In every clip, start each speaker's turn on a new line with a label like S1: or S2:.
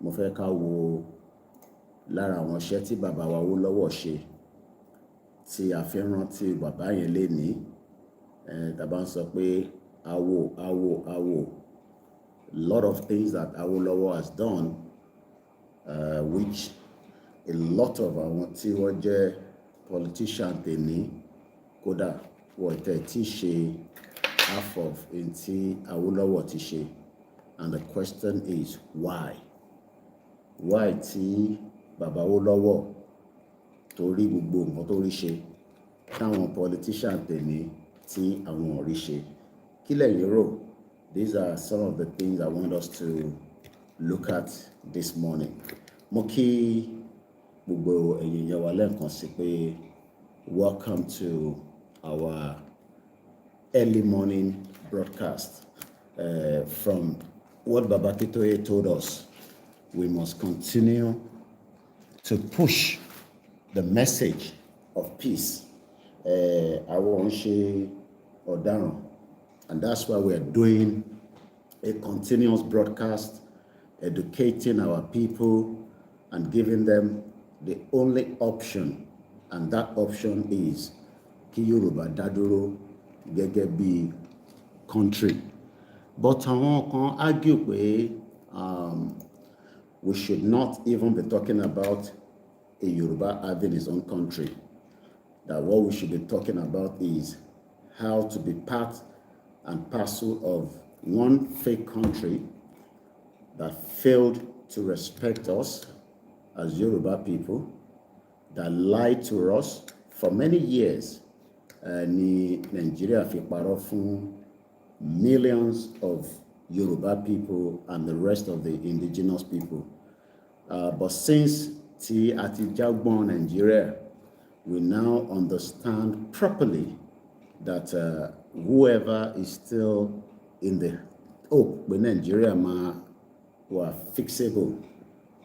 S1: mo fẹ́ ká wo lára àwọn iṣẹ́ tí bàbá wa Awólọ́wọ̀ ṣe tí a fi rántí bàbá yẹn lénìí. Tàbá ń sọ pé awo, a lot of things that Awolowo has done, which a lot of àwọn tí wọ́n jẹ́ politician tèmi kódà wọ́n tẹ̀ tí ṣe half of in tí Awolowo ti ṣe. And the question is why? Why tí bàbá Awolowo torí gbogbo nǹkan tó rí ṣe táwọn politician tèmi tí àwọn ò rí ṣe? Kí lẹ̀yin rò? These are some of the things I want us to look at this morning. Mo kí gbogbo ẹ̀yin yẹn wá lẹ́ẹ̀kan sí pé welcome to our early morning broadcast. From what Baba Kitoye told us, we must continue to push the message of peace. Àwọn ṣe ọ̀daràn, and that's why we are doing a continuous broadcast, educating our people and giving them the only option, and that option is kí Yorùbá dá dúró gẹ́gẹ́ bí country. But àwọn kan argue pé we should not even be talking about a Yoruba having his own country. That what we should be talking about is how to be part and parcel of one fake country that failed to respect us as Yoruba people, that lied to us for many years. Ní Nigeria fi parọ́ fún millions of Yoruba people and the rest of the indigenous people. But since tí a ti jágbọ́n Nigeria, we now understand properly that whoever is still in the hope when Nigeria were fixable,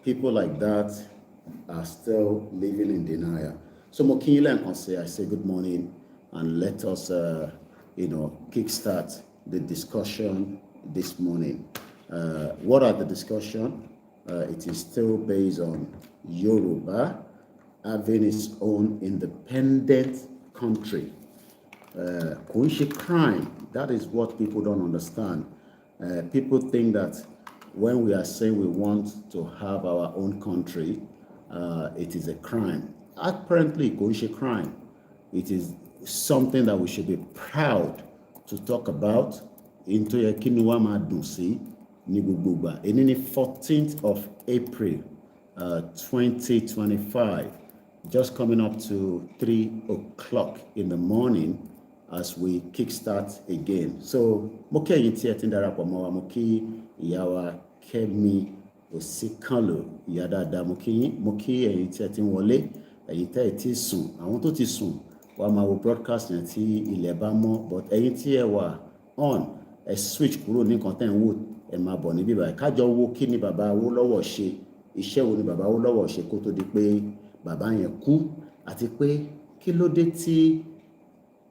S1: people like that are still living in denial. So Mokinle and Konse, I say good morning, and let us kickstart the discussion this morning. What are the discussion? It is still based on Yoruba having its own independent country. Kò crime. That is what people don't understand. People think that when we are saying we want to have our own country, it is a crime. Apparently, kò crime. It is something that we should be proud to talk about. Into a kinuwa madusi ni gbogbo. And in the 14th of April, 2025, just coming up to 3 o'clock in the morning as we kickstart again. So, mo kí ẹ̀yin tí ẹ ti ń darapọ̀ mọ́ wa, mo kí ìyá wa Kẹ́mi Òsíkànlò, ìyá dáadáa, mo kí yín, mo kí ẹ̀yin tí ẹ ti ń wọlé, ẹ̀yin tí ẹ ti sùn, àwọn tó ti sùn wá máa wo broadcast yẹn tí ilẹ̀ bá mọ́, but ẹ̀yin tí ẹ wà on, ẹ switch kúrò ní nǹkan tẹ́ ń wò, ẹ máa bọ̀ níbí báyìí. Kájọ wo kí ni bàbá Awólọ́wọ̀ ṣe, iṣẹ́ wo ni bàbá Awólọ́wọ̀ ṣe kó tó di pé bàbá yẹn kú, àti pé kí ló dé tí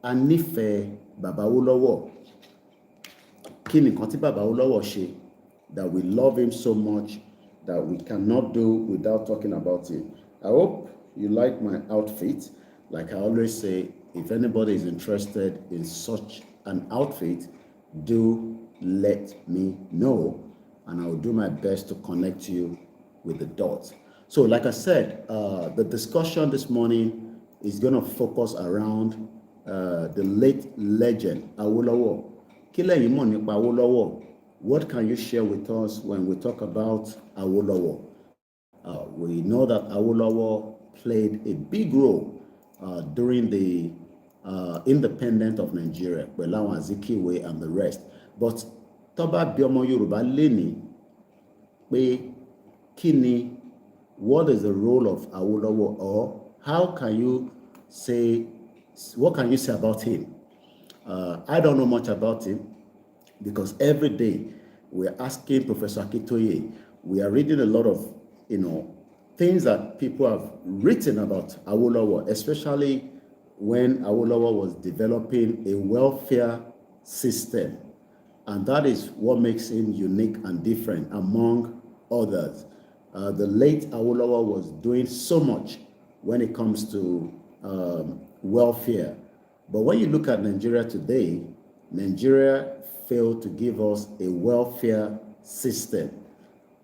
S1: a nífẹ̀ẹ́ bàbá Awólọ́wọ̀, kí ni nǹkan tí bàbá Awólọ́wọ̀ ṣe that we love him so much that we cannot do without talking about him. I hope you like my outfit. Like I always say, if anybody is interested in such an outfit, do let me know, and I will do my best to connect you with the dots. So like I said, the discussion this morning is going to focus around the late legend Awolowo. Kí lẹ̀yin mọ̀ nípa Awolowo? What can you share with us when we talk about Awolowo? We know that Awolowo played a big role during the independence of Nigeria, pẹ̀lú àwọn Azikiwe and the rest. But tó bá bi ọmọ Yorùbá lénìí pé kí ni, what is the role of Awolowo, or how can you say, what can you say about him? I don't know much about him because every day we're asking Professor Kitoye, we are reading a lot of, things that people have written about Awolowo, especially when Awolowo was developing a welfare system. And that is what makes him unique and different among others. The late Awolowo was doing so much when it comes to welfare. But when you look at Nigeria today, Nigeria failed to give us a welfare system.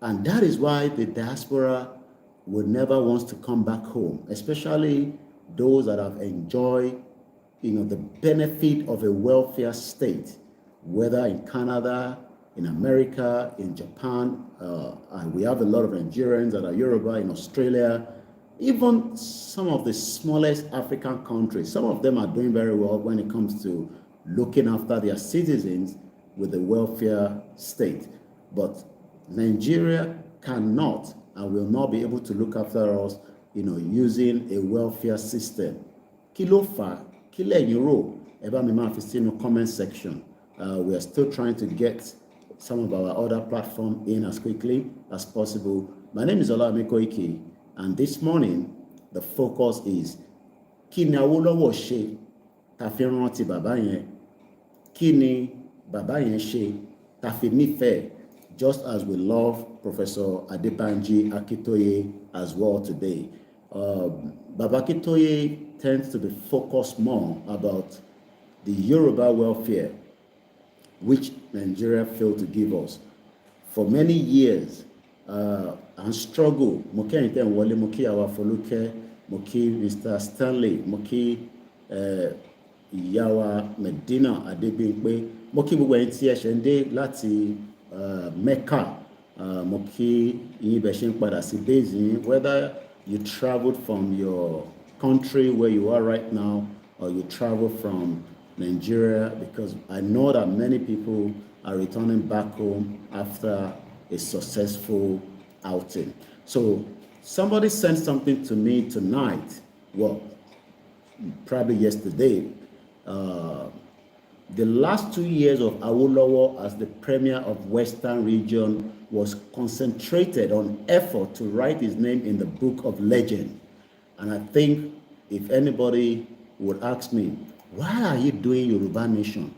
S1: And that is why the diaspora would never want to come back home, especially those that have enjoyed, the benefit of a welfare state, whether in Canada, in America, in Japan, and we have a lot of Nigerians that are Yoruba in Australia, even some of the smallest African countries. Some of them are doing very well when it comes to looking after their citizens with the welfare state. But Nigeria cannot and will not be able to look after us, using a welfare system. Kí ló fà? Kí lẹ̀yin rò? Ẹ bá mi máa fi sínú comment section. We are still trying to get some of our other platform in as quickly as possible. My name is OLAYOMI KOIKI, and this morning the focus is kí ni Awólọ́wọ̀ ṣe tá fi rántí bàbá yẹn? Kí ni bàbá yẹn ṣe tá fi nífẹ̀ẹ́, just as we love Professor Adebanji Akintoye as well today. Baba Akintoye tends to be focused more about the Yoruba welfare, which Nigeria failed to give us. For many years, and struggle, mo kí ẹ̀yin tẹ́ ń wọlé, mo kí àwa Folúkẹ́, mo kí Mr. Stanley, mo kí ìyá wa Medina Adébímpé, mo kí gbogbo ẹ̀yin tí ẹ ṣẹ̀ ń dé láti Mecca, mo kí yín bẹ̀ ṣe ń padà sí base yín, whether you traveled from your country where you are right now, or you travel from Nigeria, because I know that many people are returning back home after a successful outing. So somebody sent something to me tonight, well, probably yesterday. The last 2 years of Awolowo as the premier of Western region was concentrated on effort to write his name in the book of legend. And I think if anybody would ask me, why are you doing Yoruba Nation?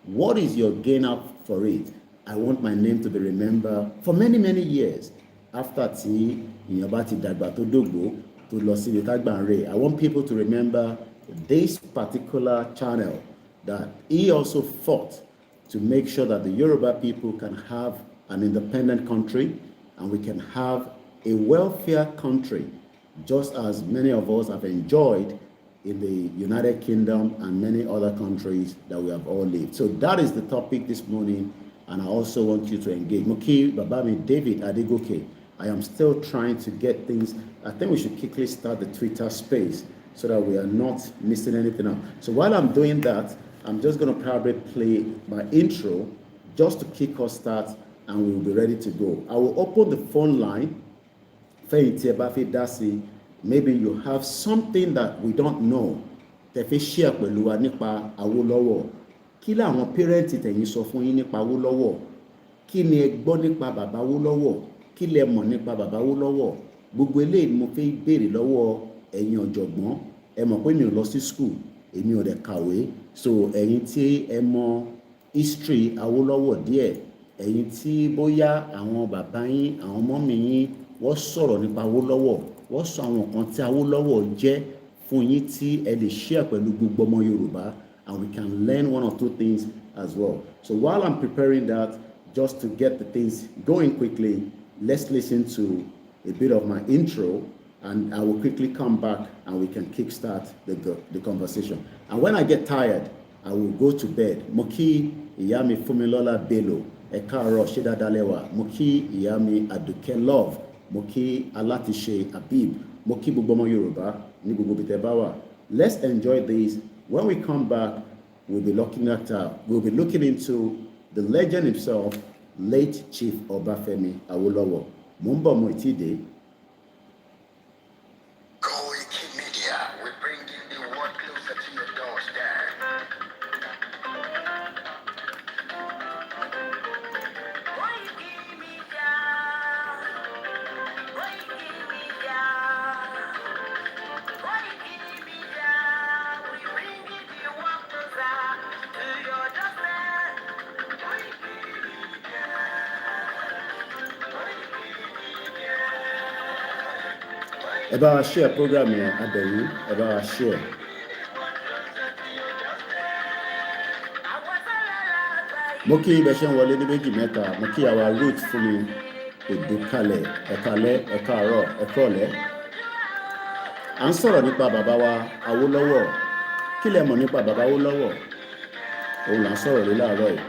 S1: What is your gain up for it? I want my name to be remembered for many, many years. After tí ìyẹn bá ti dàgbà tó dògbò tó lọ sí ìtàgbàǹrè, I want people to remember this particular channel, that he also fought to make sure that the Yoruba people can have an independent country and we can have a welfare country, just as many of us have enjoyed in the United Kingdom and many other countries that we have all lived. So that is the topic this morning, and I also want you to engage. Moki Babami David Adegoke, I am still trying to get things. I think we should quickly start the Twitter space so that we are not missing anything out. So while I'm doing that, I'm just going to probably play my intro just to kick us start, and we will be ready to go. I will open the phone line. Maybe you have something that we don't know. Tẹ̀fẹ́ share pẹ̀lú wa nípa Awólọ́wọ̀. Kí làwọn parents tẹ̀yin sọ fún yín nípa Awólọ́wọ̀? Kí ni ẹ gbọ́ nípa bàbá Awólọ́wọ̀? Kí lẹ mọ̀ nípa bàbá Awólọ́wọ̀? Gbogbo eléyìí mo fẹ́ béèrè lọ́wọ́ ẹ̀yin ọ̀jọ̀gbọ́n. Ẹ mọ̀ pé mi ò lọ sí school, èmi ò dẹ̀ kàwé. So ẹ̀yin tí ẹ mọ̀ history Awólọ́wọ̀ díẹ̀, ẹ̀yin tí bóyá àwọn bàbá yín, àwọn mọ́mì yín wọ́n sọ̀rọ̀ nípa Awólọ́wọ̀, wọ́n sọ àwọn nǹkan tí Awólọ́wọ̀ jẹ́ fún yín tí ẹ lè share pẹ̀lú gbogbo ọmọ Yorùbá, and we can learn one or two things as well. So while I'm preparing that, just to get the things going quickly, let's listen to a bit of my intro, and I will quickly come back and we can kickstart the conversation. And when I get tired, I will go to bed. Moki Iyami Fumilola Bello, Ekaro Shedadalewa, Moki Iyami Aduke Love, Moki Alatishe Abib, Moki Bubomo Yoruba, Nibubu Bitebawa. Let's enjoy this. When we come back, we'll be looking into the legend himself, late Chief Obafemi Awolowo. Mumba Moitide.
S2: Koikimedia, we bring you the world closer to your doorstep. Koikimedia, Koikimedia, Koikimedia, we bring you the world closer to your doorstep. Koikimedia, Koikimedia.
S1: ẹ bá wa share program yẹn abẹ̀yìn, ẹ bá wa share. Mo kí ibẹ̀ ṣe ń wọlé ní méjì mẹ́ta, mo kí àwa root fún mi ìdúkalẹ̀ ẹ̀kalẹ́ ẹ̀kaàárọ̀ ẹ̀kọ́ọ̀lẹ́. À ń sọ̀rọ̀ nípa bàbá wa Awólọ́wọ̀. Kí lẹ mọ̀ nípa bàbá Awólọ́wọ̀? Òun là ń sọ̀rọ̀ lé láàárọ̀ yìí.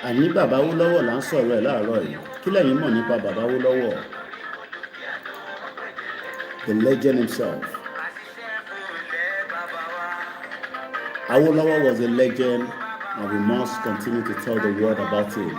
S1: Àní bàbá Awólọ́wọ̀ là ń sọ̀rọ̀ ẹ̀ láàárọ̀ yìí. Kí lẹ̀yin mọ̀ nípa bàbá Awólọ́wọ̀? The legend himself. Awolowo was a legend and we must continue to tell the world about him.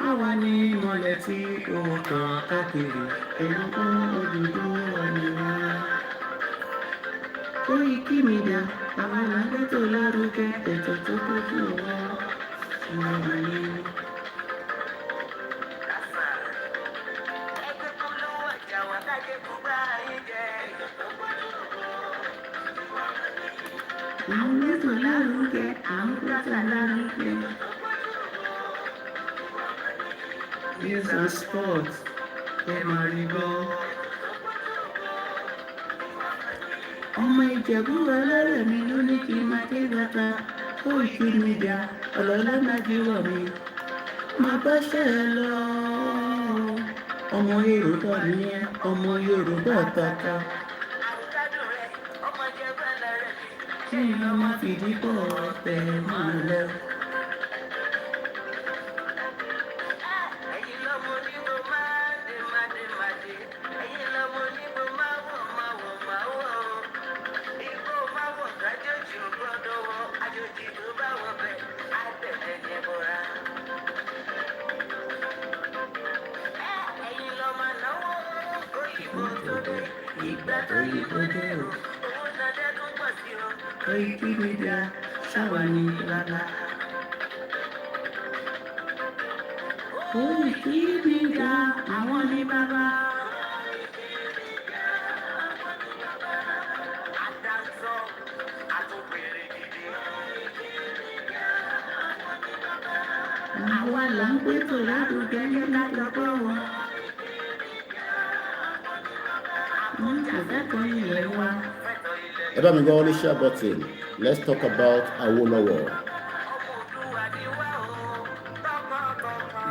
S3: Àwa ni ìmọ̀lẹ̀ tí ó kàn káàkiri, ẹ̀rù kan òdòdó ọ̀nìyà. Koikimedia, àwọn làgbé tó lárugẹ, ètò tó kójú wa. Àwọn lẹ́tọ̀ lárugẹ, àwọn gbọ́dọ̀ lárugẹ. News and sports, ẹ máa rí gbọ́. Ọmọ Ìjẹ̀bú ọlọ́rẹ̀ mi ló ní kí n máa dé bàtà. Koikimedia, ọ̀lọ́lá máa jíwọ̀ mi. Máa bá ṣẹ́ ẹ lọ. Ọmọ Yorùbá ni ẹ́, ọmọ Yorùbá tata. Kí ni ọmọ fìdí pọ̀ tẹ̀ máa lọ? Ìgbà tó yí kó dé o. Koikimedia, ṣáwa ní lálá. Koikimedia, àwọn ní bàbá. Àwa là ń gbé tó lárugẹ ní lájọpọ̀ wọn.
S1: Ẹ bá mi gbọ́ ní share button. Let's talk about Awolowo.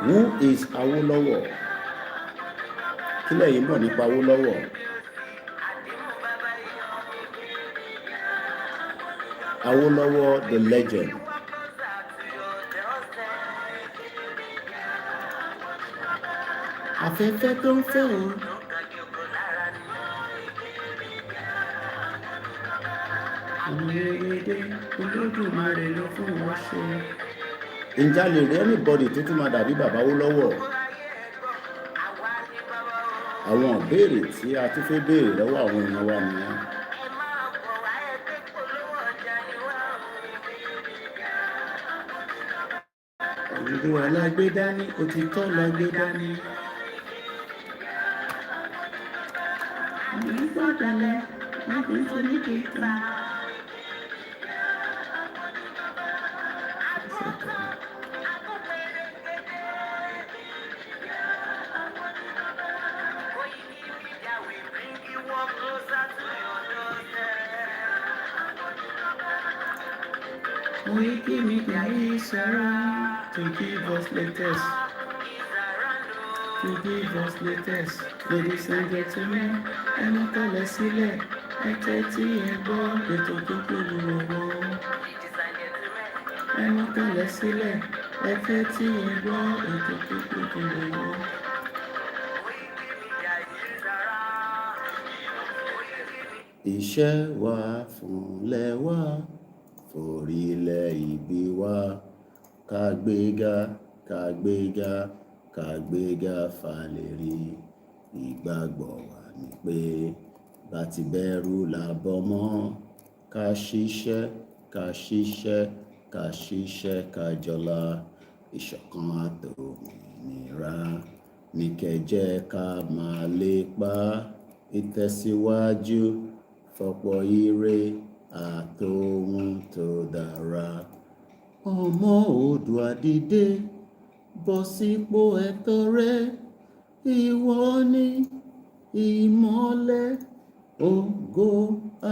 S1: Who is Awolowo? Kí lẹ̀yin mọ̀ nípa Awolowo? Awolowo the legend.
S3: Afẹ́fẹ́ tó ń fẹ́ o. Àwọn eré Olódùmarè ló fún wa ṣe.
S1: Ǹjẹ́ a lè rí anybody tó tún máa dàbí bàbá Awólọ́wọ̀? Àwọn ìbéèrè tí a tún fẹ́ béèrè lọ́wọ́ àwọn èèyàn wa nìyẹn.
S3: Olúwa la gbé dání, òtítọ́ la gbé dání. Àwọn ìgbọ́dọ̀lẹ̀ wọ́n fi ń fún ní kíkà. Koikimedia is around to give us latest. To give us latest. Ladies and gentlemen, ẹnu kọlẹ̀ sílẹ̀, ẹ tẹ́tí ẹ gbọ́ ètò tó gbòòrò wọ́. Ẹnu kọlẹ̀ sílẹ̀, ẹ tẹ́tí ẹ gbọ́ ètò tó gbòòrò wọ́.
S1: Iṣẹ́ wa fúnlẹ̀ wa, forílẹ̀ ìbí wa, kàgbéga, kàgbéga, kàgbéga fàlérí. Ìgbàgbọ́ wa ni pé bá ti bẹ̀rù làbọ̀ mọ́, ká ṣiṣẹ́, ká ṣiṣẹ́, ká ṣiṣẹ́, ká jọlá. Ìṣọ̀kan àtòmìnira ní kẹ́jẹ́ ká máa lépa. Ìtẹ̀síwájú fọ́pọ̀ ire àtòhun tó dára. Ọmọ Oòduà dìde, bọ́ sípò ẹ̀tọ́ rẹ. Ìwọ ni ìmọ́lẹ̀ ògo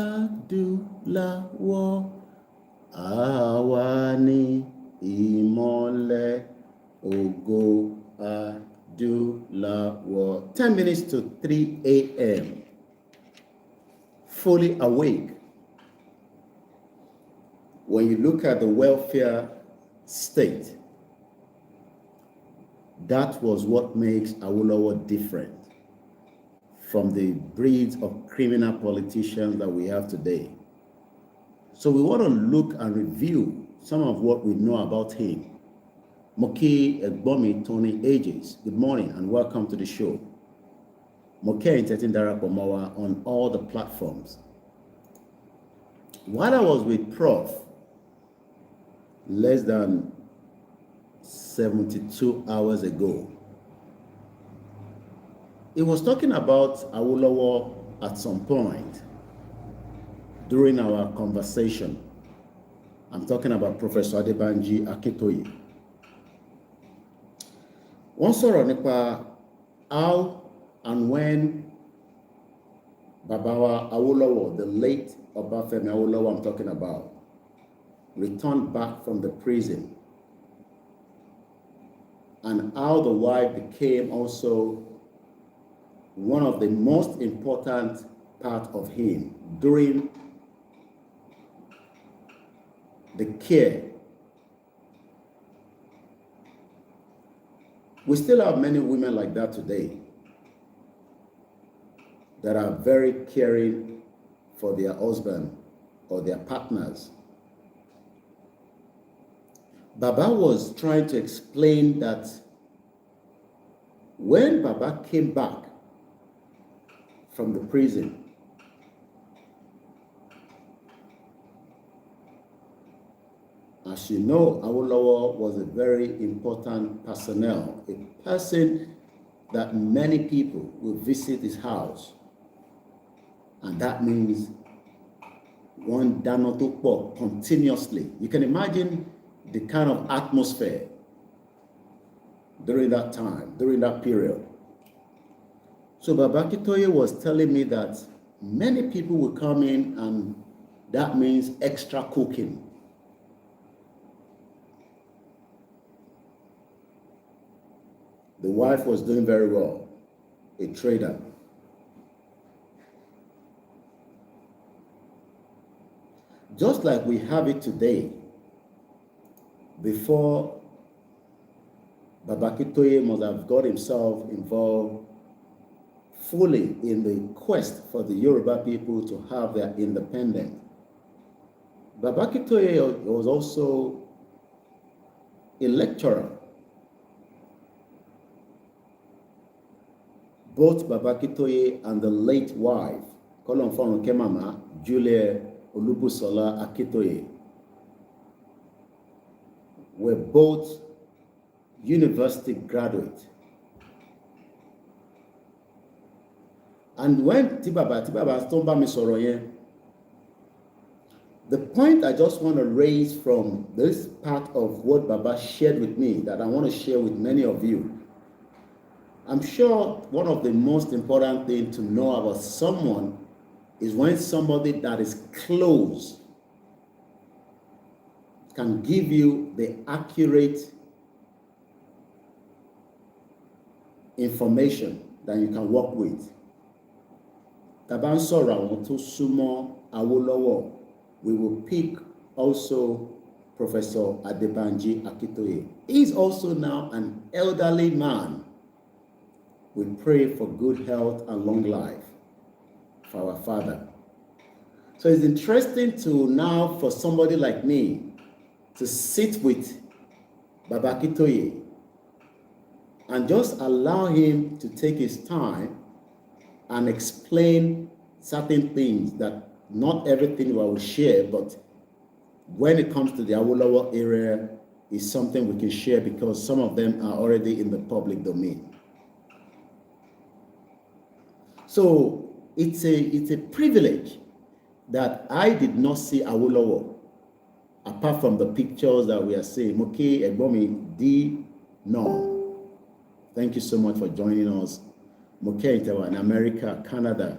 S1: adúláwọ̀. Àwa ni ìmọ́lẹ̀ ògo adúláwọ̀. 10 minutes to 3 a.m. Fully awake. When you look at the welfare state, that was what makes Awolowo different from the breeds of criminal politicians that we have today. So we want to look and review some of what we know about him. Moki Egbomi Tony Ages, good morning and welcome to the show. Moki Entertain Darapomawa on all the platforms. While I was with Prof, less than 72 hours ago, he was talking about Awolowo at some point during our conversation. I'm talking about Professor Adebanji Akintoye. Wọ́n sọ̀rọ̀ nípa how and when Babawa Awolowo, the late Obafemi Awolowo I'm talking about, returned back from the prison, and how the wife became also one of the most important part of him during the care. We still have many women like that today that are very caring for their husband or their partners. Baba was trying to explain that when Baba came back from the prison, as you know, Awolowo was a very important personnel, a person that many people will visit his house. And that means one danotopo continuously. You can imagine the kind of atmosphere during that time, during that period. So Baba Akintoye was telling me that many people will come in and that means extra cooking. The wife was doing very well, a trader. Just like we have it today, before Baba Akintoye must have got himself involved fully in the quest for the Yoruba people to have their independence. Baba Akintoye was also a lecturer. Both Baba Akintoye and the late wife, Kolon Fono Kemama, Julia Olubusola Akintoye, were both university graduates. And when Tibaba Stomba Misoroye, the point I just want to raise from this part of what Baba shared with me, that I want to share with many of you. I'm sure one of the most important things to know about someone is when somebody that is close can give you the accurate information that you can work with. Taban sọ̀rọ̀ àwọn tó súnmọ́ Awolowo, we will pick also Professor Adebanji Akintoye. He is also now an elderly man. We pray for good health and long life for our father. So it's interesting to now for somebody like me to sit with Baba Akintoye and just allow him to take his time and explain certain things that not everything I will share, but when it comes to the Awolowo area, is something we can share because some of them are already in the public domain. So it's a privilege that I did not see Awolowo apart from the pictures that we are seeing. Moke Egbomi D. No. Thank you so much for joining us. Moke Itewa in America, Canada.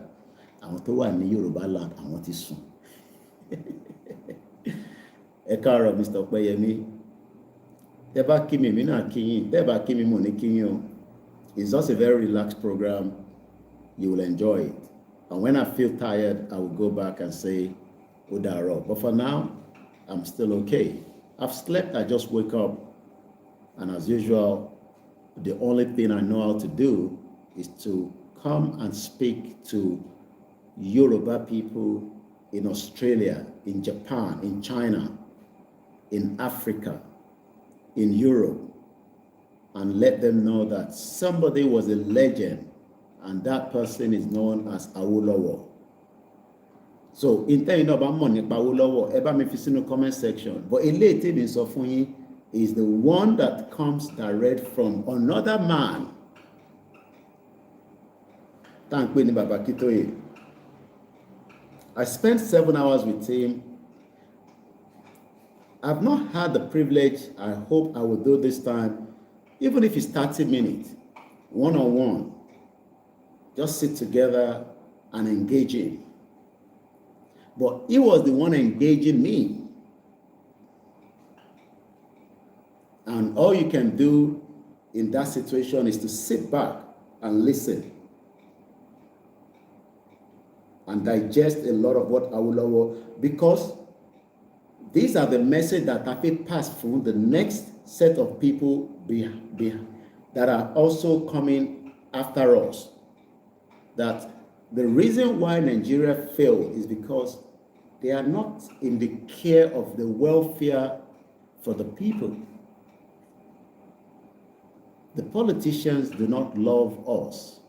S1: Àwọn tó wà ní Yorùbá land, àwọn tí sùn. Ẹ káàárọ̀ Mr. Opeyemi. Tẹ́ bá kí mi, èmi náà kí yín. Tẹ́ bá kí mi, mo ní kí yín o. It's just a very relaxed program. You will enjoy it. And when I feel tired, I will go back and say, Odaro. But for now, I'm still okay. I've slept, I just wake up. And as usual, the only thing I know how to do is to come and speak to Yoruba people in Australia, in Japan, in China, in Africa, in Europe, and let them know that somebody was a legend and that person is known as Awolowo. So, in terms of Awolowo, ẹ bá mi fi sínú comment section. But eléyìí tí mi sọ fún yín is the one that comes direct from another man. Tá ń pè ní Baba Akintoye. I spent 7 hours with him. I've not had the privilege, I hope I will do this time, even if it's 30 minutes, one-on-one. Just sit together and engage him. But he was the one engaging me. And all you can do in that situation is to sit back and listen and digest a lot of what Awolowo, because these are the message that have been passed through the next set of people that are also coming after us. That the reason why Nigeria failed is because they are not in the care of the welfare for the people. The politicians do not love us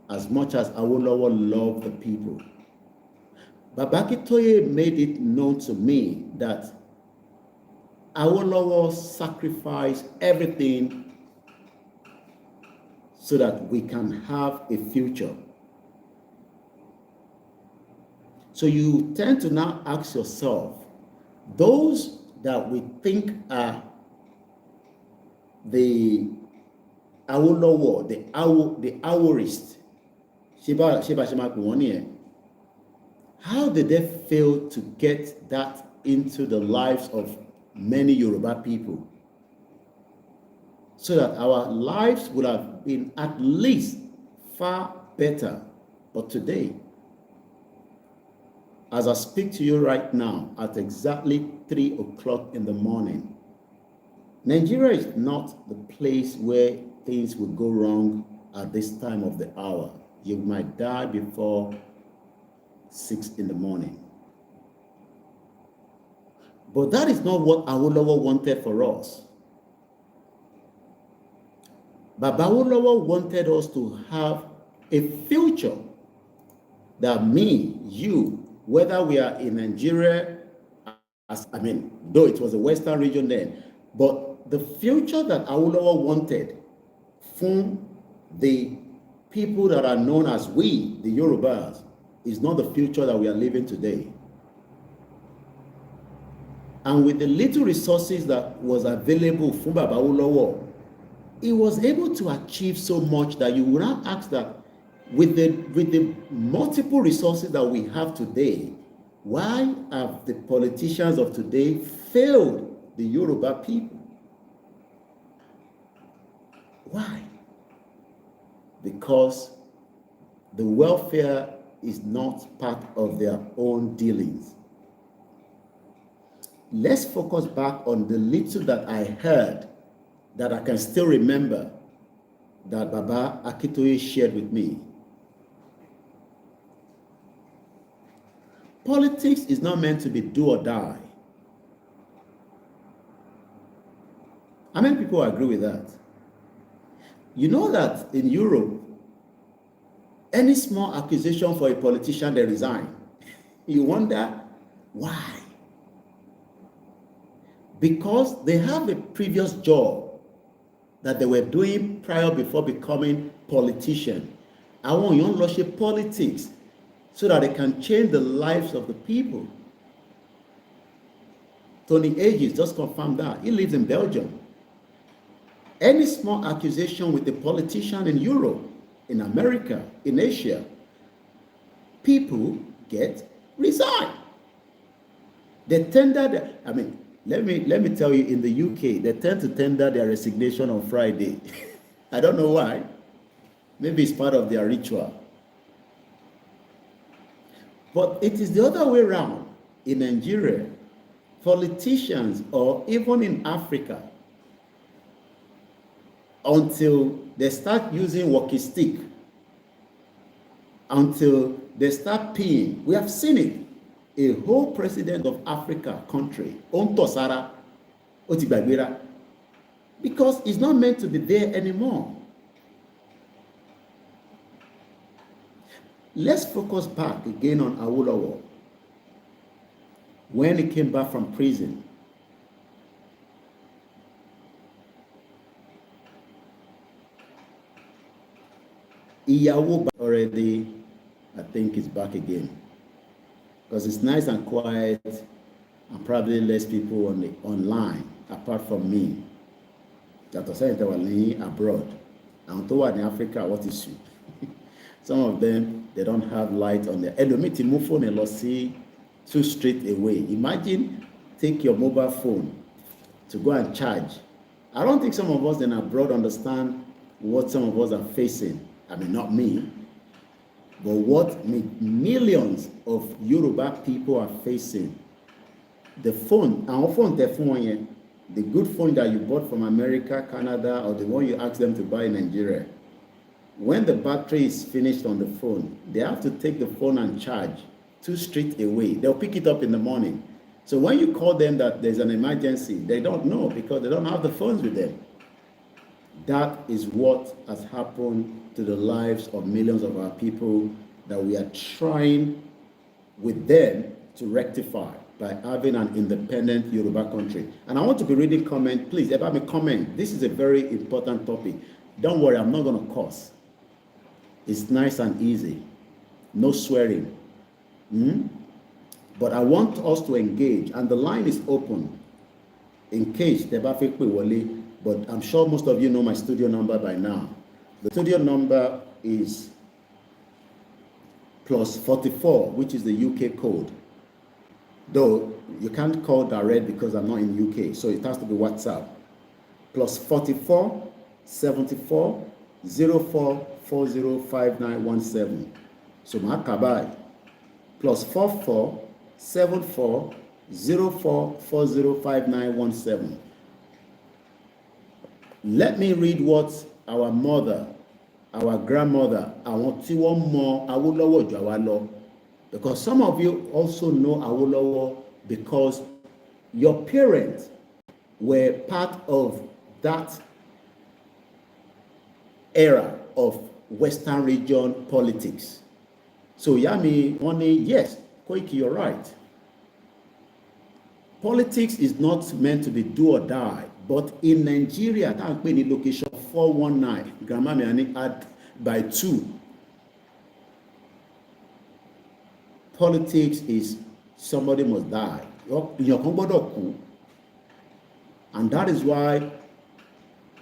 S1: as much as Awolowo loved the people. Baba Akintoye made it known to me that Awolowo sacrificed everything so that we can have a future. So you tend to now ask yourself, those that we think are the Awolowo, the Aworist, how did they fail to get that into the lives of many Yoruba people so that our lives would have been at least far better? But today, as I speak to you right now at exactly 3 o'clock in the morning, Nigeria is not the place where things will go wrong at this time of the hour. You might die before 6 in the morning. But that is not what Awolowo wanted for us. Baba Awolowo wanted us to have a future that me, you, whether we are in Nigeria, though it was a Western region then, but the future that Awolowo wanted from the people that are known as we, the Yorubas, is not the future that we are living today. And with the little resources that was available from Baba Awolowo, he was able to achieve so much that you would not ask that with the multiple resources that we have today, why have the politicians of today failed the Yoruba people? Why? Because the welfare is not part of their own dealings. Let's focus back on the little that I heard that I can still remember that Baba Akintoye shared with me. Politics is not meant to be do or die. How many people agree with that? You know that in Europe, any small accusation for a politician, they resign. You wonder why? Because they have a previous job that they were doing prior before becoming politician. Àwọn èèyàn lọ ṣe politics so that they can change the lives of the people. Tony Aegis just confirmed that. He lives in Belgium. Any small accusation with a politician in Europe, in America, in Asia, people get resigned. They tender, let me tell you, in the UK, they tend to tender their resignation on Friday. I don't know why. Maybe it's part of their ritual. But it is the other way around in Nigeria. Politicians, or even in Africa, until they start using walkie stick, until they start peeing. We have seen it. A whole president of Africa country, Ontosara, Otibagbera, because it's not meant to be there anymore. Let's focus back again on Awolowo. When he came back from prison, Iyawo already, I think, is back again. Because it's nice and quiet, and probably less people online, apart from me. That was saying they were abroad. And toward in Africa, what is it? Some of them, they don't have light on their elomiti move phone and see 2 streets away. Imagine take your mobile phone to go and charge. I don't think some of us in abroad understand what some of us are facing. Not me, but what millions of Yoruba people are facing. The phone, our phone, the good phone that you bought from America, Canada, or the one you asked them to buy in Nigeria, when the battery is finished on the phone, they have to take the phone and charge 2 streets away. They'll pick it up in the morning. So when you call them that there's an emergency, they don't know because they don't have the phones with them. That is what has happened to the lives of millions of our people that we are trying with them to rectify by having an independent Yoruba country. And I want to be reading comment. Please, if I may comment, this is a very important topic. Don't worry, I'm not going to curse. It's nice and easy. No swearing. But I want us to engage, and the line is open in case but I'm sure most of you know my studio number by now. The studio number is +44, which is the UK code. Though you can't call direct because I'm not in UK, so it has to be WhatsApp. +44 74 04 40 5917. So my kabai. +44 74 04 40 5917. Let me read what our mother, our grandmother, àwọn tí wọ́n mọ Awolowo jù àwa lọ, because some of you also know Awolowo because your parents were part of that era of Western region politics. So Yami Wani, yes, Koiki, you're right. Politics is not meant to be do or die. But in Nigeria, that in location 419, Grandma Miani add by 2. Politics is somebody must die. And that is why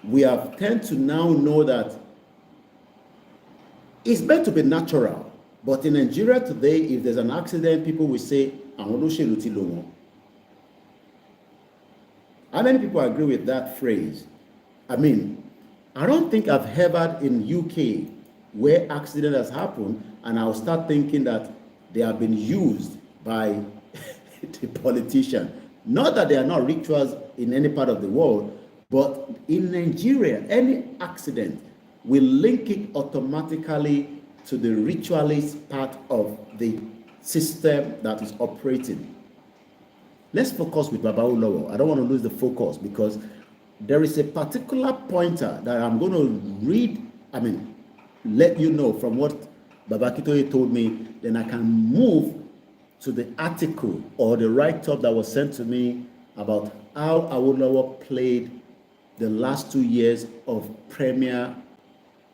S1: we have tend to now know that it's meant to be natural. But in Nigeria today, if there's an accident, people will say, how many people agree with that phrase? I don't think I've heard in UK where accident has happened and I'll start thinking that they have been used by the politician. Not that there are not rituals in any part of the world, but in Nigeria, any accident will link it automatically to the ritualist part of the system that is operating. Let's focus with Baba Awolowo. I don't want to lose the focus because there is a particular pointer that I'm going to read, let you know from what Baba Akintoye told me, then I can move to the article or the write-up that was sent to me about how Awolowo played the last 2 years of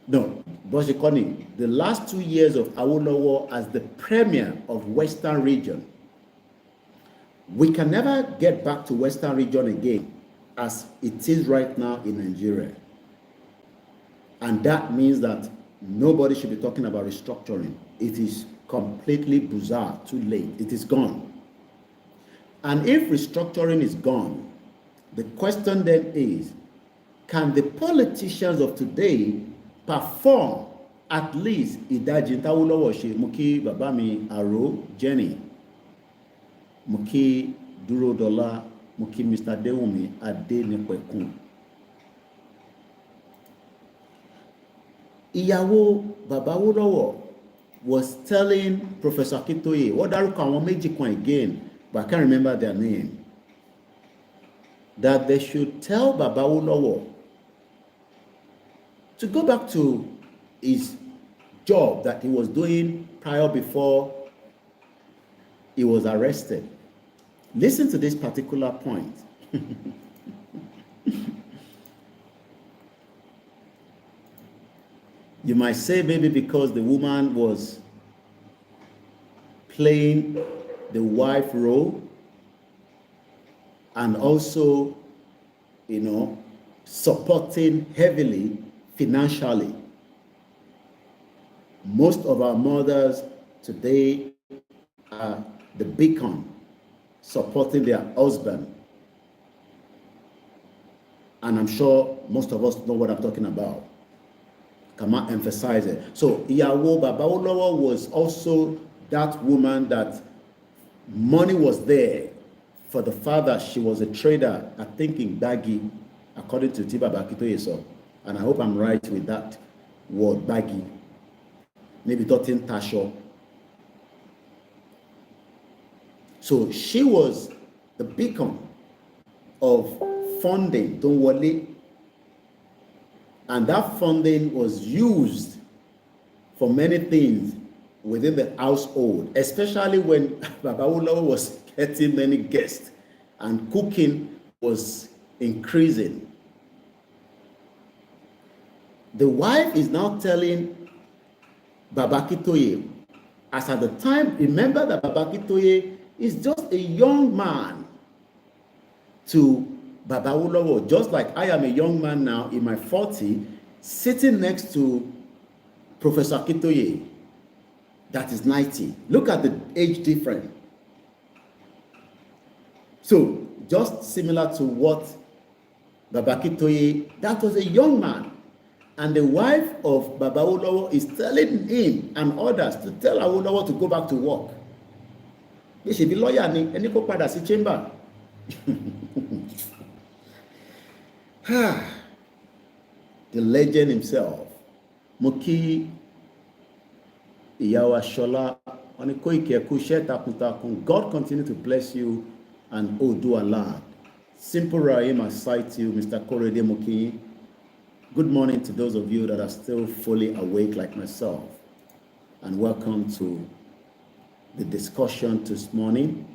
S1: the last 2 years of Awolowo as the premier of Western region. We can never get back to Western region again as it is right now in Nigeria. And that means that nobody should be talking about restructuring. It is completely bizarre, too late. It is gone. And if restructuring is gone, the question then is, can the politicians of today perform at least ìdajì Awolowo ṣe? Mo kí bàbá mi Àrò Jenny, mo kí Dúródọlá, mo kí Mr. Dewumi Adénípẹ̀kun. Ìyàwó bàbá Awolowo was telling Professor Akintoye, wọ́n dárúkọ àwọn méjì kan again, but I can't remember their name, that they should tell Baba Awolowo to go back to his job that he was doing before he was arrested. Listen to this particular point. You might say maybe because the woman was playing the wife role and also, supporting heavily financially. Most of our mothers today are the beacon, supporting their husband. And I'm sure most of us know what I'm talking about. Come on, emphasize it. So Ìyàwó Baba Awolowo was also that woman that money was there for the father. She was a trader, I think in Gbagi, according to Baba Akintoye so. And I hope I'm right with that word, Gbagi. Maybe Totin Tasho. So she was the beacon of funding, don't worry. And that funding was used for many things within the household, especially when Baba Awolowo was getting many guests and cooking was increasing. The wife is now telling Baba Akintoye, as at the time, remember that Baba Akintoye is just a young man to Baba Awolowo, just like I am a young man now in my 40s, sitting next to Professor Akintoye, that is 90. Look at the age difference. So, just similar to what Baba Akintoye, that was a young man. And the wife of Baba Awolowo is telling him and others to tell Awolowo to go back to work. He should be lawyer ni, ẹni kó padà sí chamber. The legend himself, Moki Iyawa Shola, Oni Koiki Eku Iṣẹ́ takuntakun. God continue to bless you and do Allah. Simple Rahim, I cite you, Mr. Korede Moki. Good morning to those of you that are still fully awake like myself. And welcome to the discussion this morning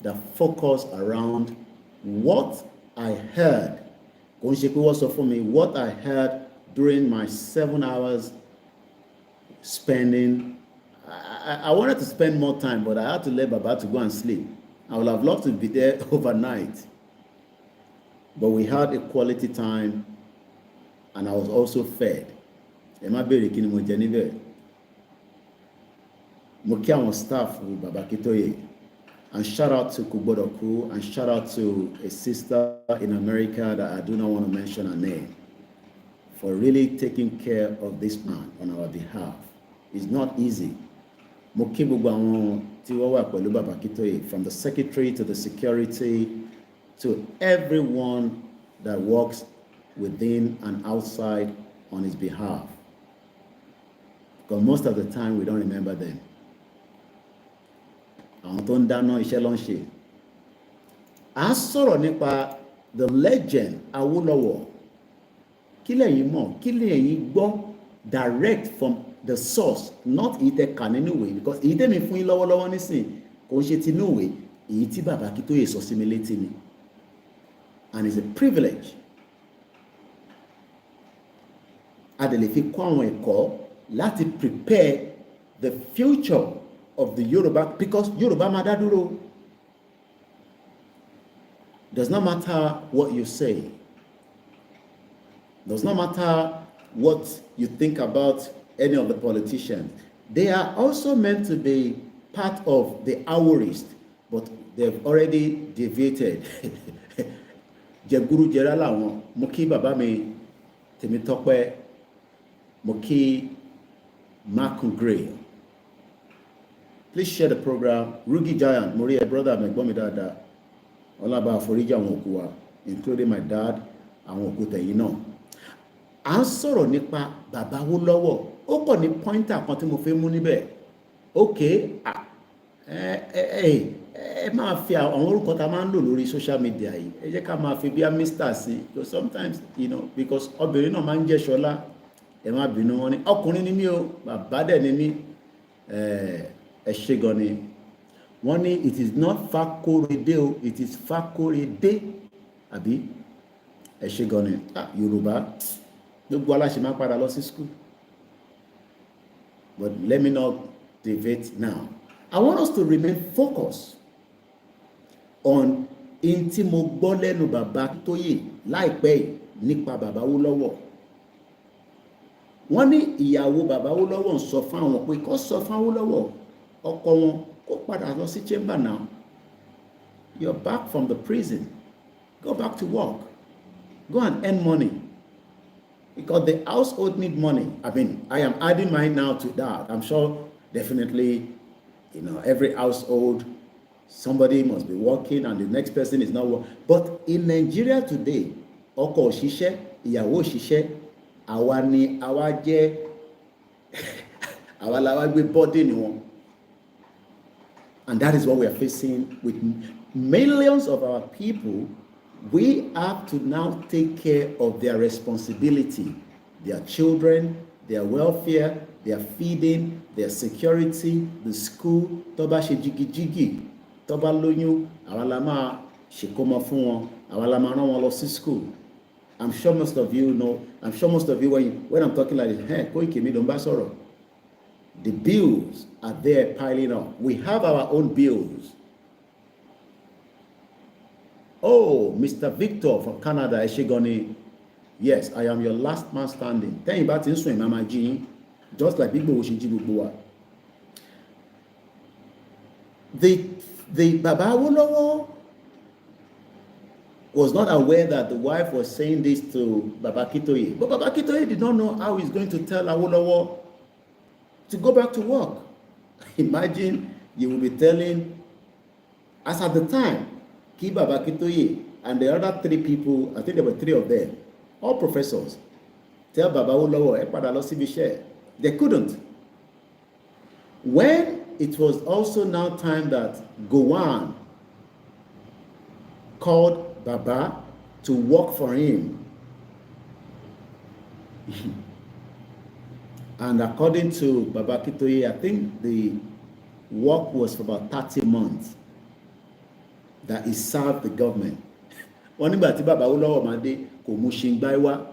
S1: that focus around what I heard. What I heard during my 7 hours spending. I wanted to spend more time, but I had to let Baba to go and sleep. I would have loved to be there overnight. But we had a quality time, and I was also fed. Mo staff with Baba Akintoye. And shout out to Kubodoku, and shout out to a sister in America that I do not want to mention her name, for really taking care of this man on our behalf. It's not easy. From the secretary to the security to everyone that works within and outside on his behalf. Because most of the time we don't remember them. àwọn tó ń dáná iṣẹ́ ló ń ṣe. À ń sọ̀rọ̀ nípa the legend Awolowo. Kí lẹ̀yin mọ̀, kí lẹ̀yin gbọ́ direct from the source, not èyí tẹ́ kà nínú ìwé, because èyí tẹ́mi fún yín lọ́wọ́lọ́wọ́ nísìn kò ń ṣe tinú ìwé, èyí tí bàbá Akíntóyè sọ sí mi létí ni, and it's a privilege. A dẹ̀ lè fi kọ́ àwọn ẹ̀kọ́ láti prepare the future of the Yoruba, because Yoruba máa dá dúró. Does not matter what you say. Does not matter what you think about any of the politicians. They are also meant to be part of the Aworist, but they've already deviated. Jẹgúrú jẹrá làwọn, mo kí bàbá mi Tèmítọ́pẹ́, mo kí Makun Gray. Please share the program. Rugi Giant, mo rí ẹ brother mi, gbọ́ mi dáadáa. Ọlábà àforíjì àwọn òkú wa, including my dad, àwọn òkú tẹ̀yìn náà. À ń sọ̀rọ̀ nípa bàbá Awólọ́wọ̀. Ó kàn ní pointer kan tí mo fẹ́ mú níbẹ̀. Okay, ẹ máa fi àwọn orúkọ tá a máa ń lò lórí social media yìí. Ẹ jẹ́ ká máa fi bí Mr. sí. Because sometimes, because obìnrin náà máa ń jẹ́ Ṣọlá. Ẹ má bínú, wọn ni ọkùnrin ni mí o, bàbá dẹ̀ ni mí. Ẹ ṣé gan ni. Wọ́n ní it is not Fakorede o, it is Fakorede. Àbí? Ẹ ṣé gan ni. Yorùbá. Gbogbo aláṣẹ máa padà lọ sí school. But let me not deviate now. I want us to remain focused on in tí mo gbọ́ lẹ́nu bàbá Akíntóyè láìpẹ́ yìí nípa bàbá Awólọ́wọ̀. Wọ́n ní ìyàwó bàbá Awólọ́wọ̀ ń sọ fún àwọn pé kó sọ fún Awólọ́wọ̀ ọkọ wọn kó padà lọ sí chamber now. You're back from the prison. Go back to work. Go and earn money. Because the household need money. I mean, I am adding mine now to that. I'm sure definitely, every household, somebody must be working and the next person is not working. But in Nigeria today, ọkọ òṣìṣẹ́, ìyàwó òṣìṣẹ́, àwa ni àwa jẹ́ àwa la wá gbé burden wọn. And that is what we are facing with millions of our people. We have to now take care of their responsibility, their children, their welfare, their feeding, their security, the school. Tó bá ṣe jigijigi, tó bá lóyún, àwa la máa ṣèkómọ fún wọn, àwa la máa rán wọn lọ sí school. I'm sure most of you know, when I'm talking like this, Koikimedia don't bá sọ̀rọ̀. The bills are there piling up. We have our own bills. Oh, Mr. Victor from Canada, Eshigoni. Yes, I am your last man standing. Tẹ́yìn bá ti ń sùn ìmọ̀ máa jí yín, just like Big Bo ṣe jí gbogbo wa. The Baba Awolowo was not aware that the wife was saying this to Baba Akíntóyè. But Baba Akíntóyè did not know how he's going to tell Awolowo to go back to work. Imagine you will be telling, as at the time, kí Baba Akíntóyè and the other three people, I think there were three of them, all professors, tell Baba Awolowo, ẹ padà lọ síbi iṣẹ́. They couldn't. When it was also now time that Gowon called Baba to work for him, and according to Baba Akíntóyè, I think the work was for about 30 months that he served the government. Wọ́n nígbà tí Baba Awolowo máa dé kò mú ṣìngbá wá.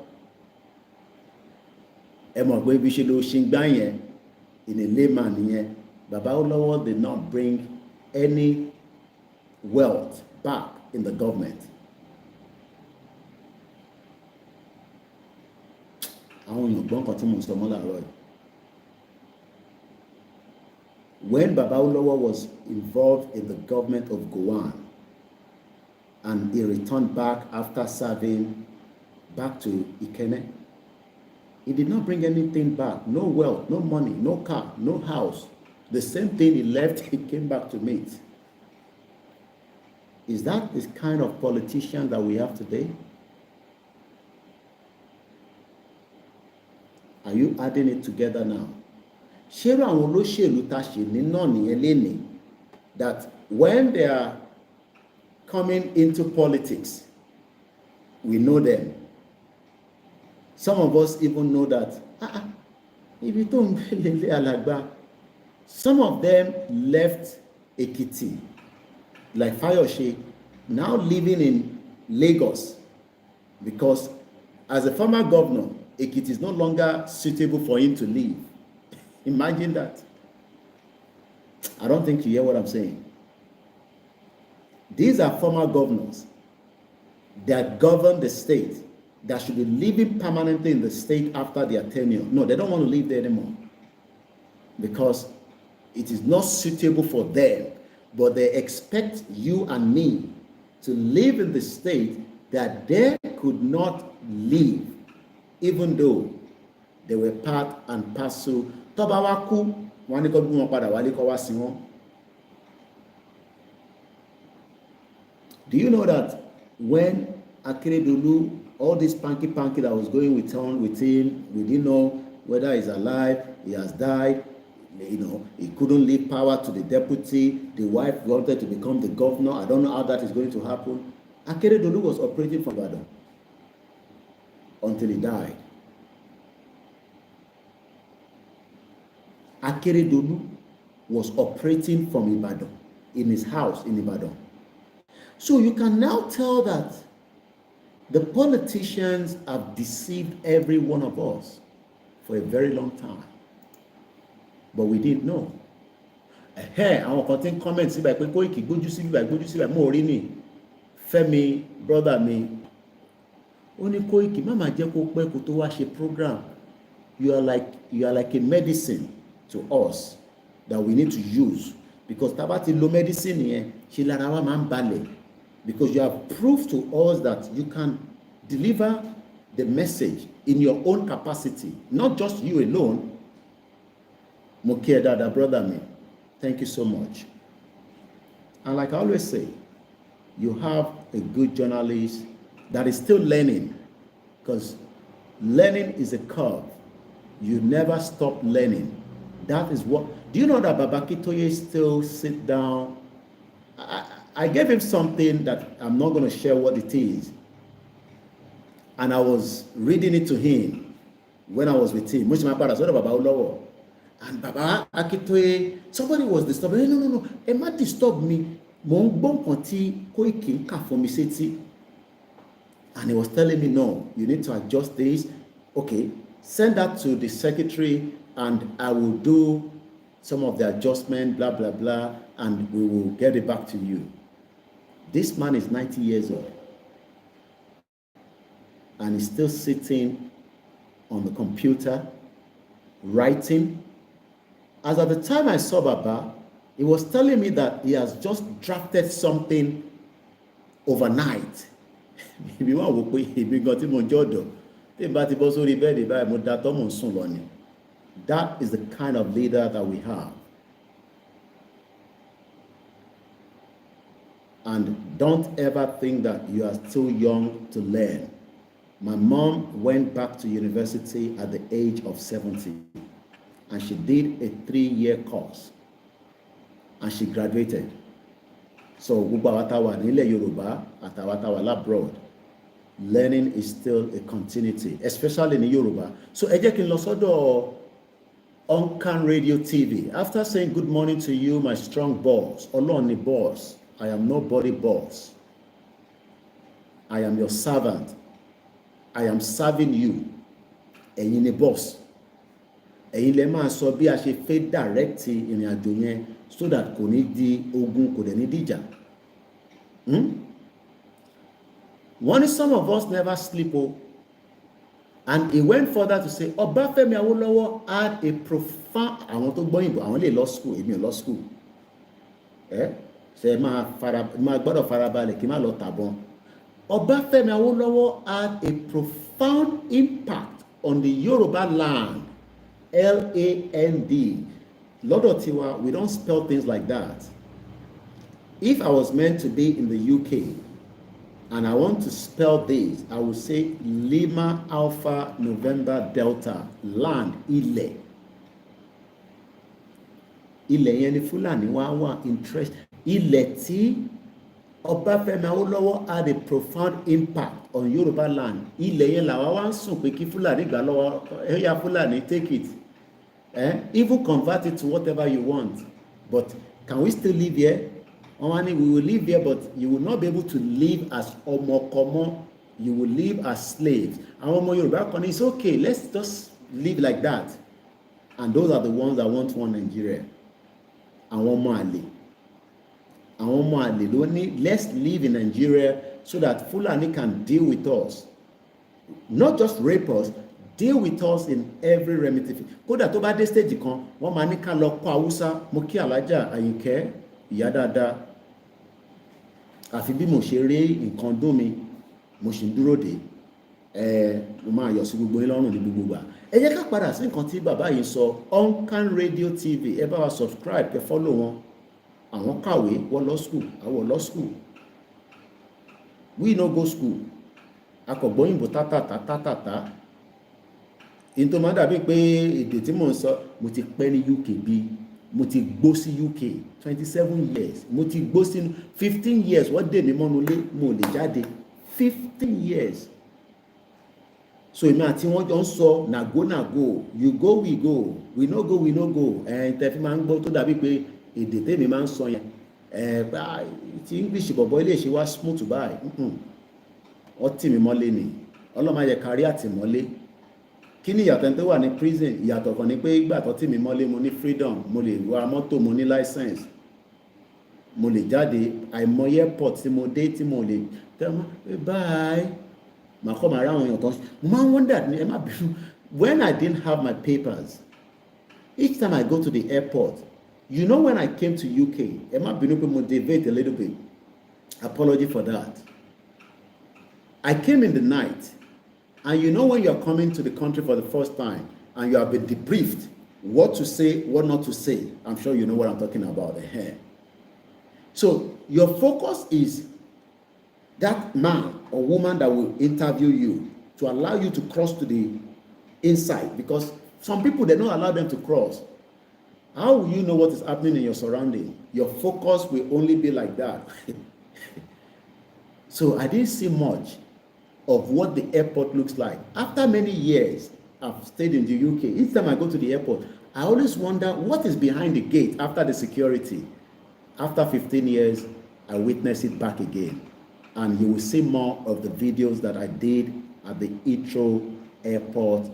S1: Ẹ mọ̀ pé ibi ṣe ló ṣìngbá yẹn in a layman nìyẹn. Baba Awolowo did not bring any wealth back in the government. Àwọn èèyàn gbọ́n kan tí mo sọ mọ́ láàárọ̀ yìí. When Baba Awolowo was involved in the government of Gowon, and he returned back after serving back to Ikenne, he did not bring anything back. No wealth, no money, no car, no house. The same thing he left, he came back to meet. Is that the kind of politician that we have today? Are you adding it together now? Ṣé àwọn olóṣèlú tá ṣe ní náà nìyẹn lénìí? that when they are coming into politics, we know them. Some of us even know that if you don't alagba, some of them left Ekiti, like Fayoshe, now living in Lagos, because as a former governor, Ekiti is no longer suitable for him to live. Imagine that. I don't think you hear what I'm saying. These are former governors that govern the state, that should be living permanently in the state after their tenure. No, they don't want to live there anymore because it is not suitable for them, but they expect you and me to live in the state that they could not live, even though they were part and parcel. Tó bá wá kú, wọ́n ní kó gbé wọn padà wálé kó wá sí wọn. Do you know that when Akeredolu, all this panky that was going with him, we didn't know whether he's alive, he has died, he couldn't leave power to the deputy, the wife wanted to become the governor. I don't know how that is going to happen. Akeredolu was operating from Ibadan until he died. Akeredolu was operating from Ibadan, in his house in Ibadan. So you can now tell that the politicians have deceived every one of us for a very long time. But we didn't know. Àwọn kan tí ń comment síbẹ̀ pé Koiki gbójú síbẹ̀ mo rí ni Fẹ́mi brother mi ó ní Koiki má máa jẹ́ kó pẹ́ kó tó wá ṣe program. You are like a medicine to us that we need to use, because tá bá ti lo medicine yẹn ṣe lára wa máa ń balẹ̀, because you have proved to us that you can deliver the message in your own capacity, not just you alone. Mo kí ẹ dáadáa brother mi, thank you so much. And like I always say, you have a good journalist that is still learning, because learning is a curve. You never stop learning. That is what. Do you know that Babakitoye still sit down? I gave him something that I'm not going to share what it is. And I was reading it to him when I was with him. Which my father said about Awolowo. And Baba Akitoye, somebody was disturbing. No. It might disturb me. Mo ń gbọ́ nǹkan tí Koiki ń kà fún mi sétí. And he was telling me, no, you need to adjust this. Okay, send that to the secretary and I will do some of the adjustment, blah, blah, blah, and we will get it back to you. This man is 90 years old. And he's still sitting on the computer, writing. As at the time I saw Baba, he was telling me that he has just drafted something overnight. That is the kind of leader that we have. And don't ever think that you are too young to learn. My mom went back to university at the age of 70, and she did a 3-year course, and she graduated. So gbogbo àwa tá wà nílẹ̀ Yorùbá àtàwa tá wà abroad, learning is still a continuity, especially in Yoruba. So ẹ jẹ́ kí n lọ sọ́dọ̀ Onkan Radio TV. After saying good morning to you, my strong boss, Ọlọ́run ni boss, I am nobody boss. I am your servant. I am serving you. Ẹ̀yin ni boss. Ẹ̀yin lẹ máa sọ bí a ṣe fẹ́ direct ìrìn àjò yẹn so that kò ní di ogun, kò dẹ̀ ní dìjà. One, some of us never sleep. And he went further to say, Obafemi Awolowo had a profound. Àwọn tó gbọ́ Ìgbò, àwọn lè law school, èmi ò law school. Ṣé máa gbọ́dọ̀ farabalẹ̀ kí má lọ tàbọn. Obafemi Awolowo had a profound impact on the Yoruba land. L-A-N-D. Lọ́dọ̀ tiwa, we don't spell things like that. If I was meant to be in the UK and I want to spell this, I would say Lima Alpha November Delta land Ilẹ̀. Ilẹ̀ yẹn ni Fúlàní wá wà interest. ilẹ̀ tí Obafemi Awolowo had a profound impact on Yoruba land. Ilẹ̀ yẹn làwa wá ń sùn pé kí Fúlàní gbà lọ́wọ́, ẹ̀yà Fúlàní take it. Even convert it to whatever you want. But can we still live here? We will live here, but you will not be able to live as ọmọkọmọ. You will live as slaves. Àwọn ọmọ Yorùbá kan ní, it's okay, let's just live like that. And those are the ones that want one Nigeria. Àwọn ọmọ àlè. Àwọn ọmọ àlè ló ní, let's live in Nigeria so that Fulani can deal with us. Not just rape us, deal with us in every ramification. Kódà tó bá dé stage kan, wọ́n máa ní ká lọ kọ́ Haúsá, mo kí Alájà Àyìnkẹ́, ìyá dáadáa. Àfi bí mo ṣe rí nǹkan dùn mi, mo ṣì ń dúró dè. Mo máa yọ̀ sí gbogbo yín lọ́rùn ní gbogbo gbà. Ẹ jẹ́ ká padà sí nǹkan tí bàbá yìí sọ, Oncan Radio TV, ẹ bá wa subscribe, kẹ́ follow wọn. Àwọn kàwé, wọ́n lọ school, àwọn lọ school. We no go school. Akọ̀gbọ́yìnbó tátàtátátàtà. In tó máa dàbí pé èdè tí mò ń sọ, mo ti pẹ́ ní UK bí, mo ti gbó sí UK 27 years, mo ti gbó sí 15 years, wọ́n dè mí mọ́nu lé, mo lè jáde 15 years. So èmi àti wọn jọ ń sọ nàgó, you go, we go, we no go, we no go. Tẹ̀fí máa ń gbọ́ tó dàbí pé èdè tèmi máa ń sọ yẹn. Ti English bọ̀bọ̀ ilé ìṣe wá smooth báyìí. Wọ́n tì mí mọ́lé ni, ọlọ́mọ ayẹ kárí àtìmọ́lé. Kí ni ìyàtọ̀ tó wà ní prison? Ìyàtọ̀ kan ni pé ìgbà tó tì mí mọ́lé mo ní freedom, mo lè wa mọ́tò, mo ní license, mo lè jáde. Àìmọye airport tí mo dé tí mo lè tẹ́ ọmọ bye. Màá kọ́ màá ráwọn èèyàn kan. Mo máa ń wonder ní ẹ má bínú. When I didn't have my papers, each time I go to the airport, you know when I came to UK, ẹ má bínú pé mo deviate a little bit. Apology for that. I came in the night. And you know when you're coming to the country for the first time and you have been debriefed what to say, what not to say. I'm sure you know what I'm talking about. So your focus is that man or woman that will interview you to allow you to cross to the inside, because some people, they don't allow them to cross. How will you know what is happening in your surrounding? Your focus will only be like that. So I didn't see much of what the airport looks like. After many years, I've stayed in the UK. Each time I go to the airport, I always wonder what is behind the gate after the security. After 15 years, I witness it back again. And you will see more of the videos that I did at the Heathrow airport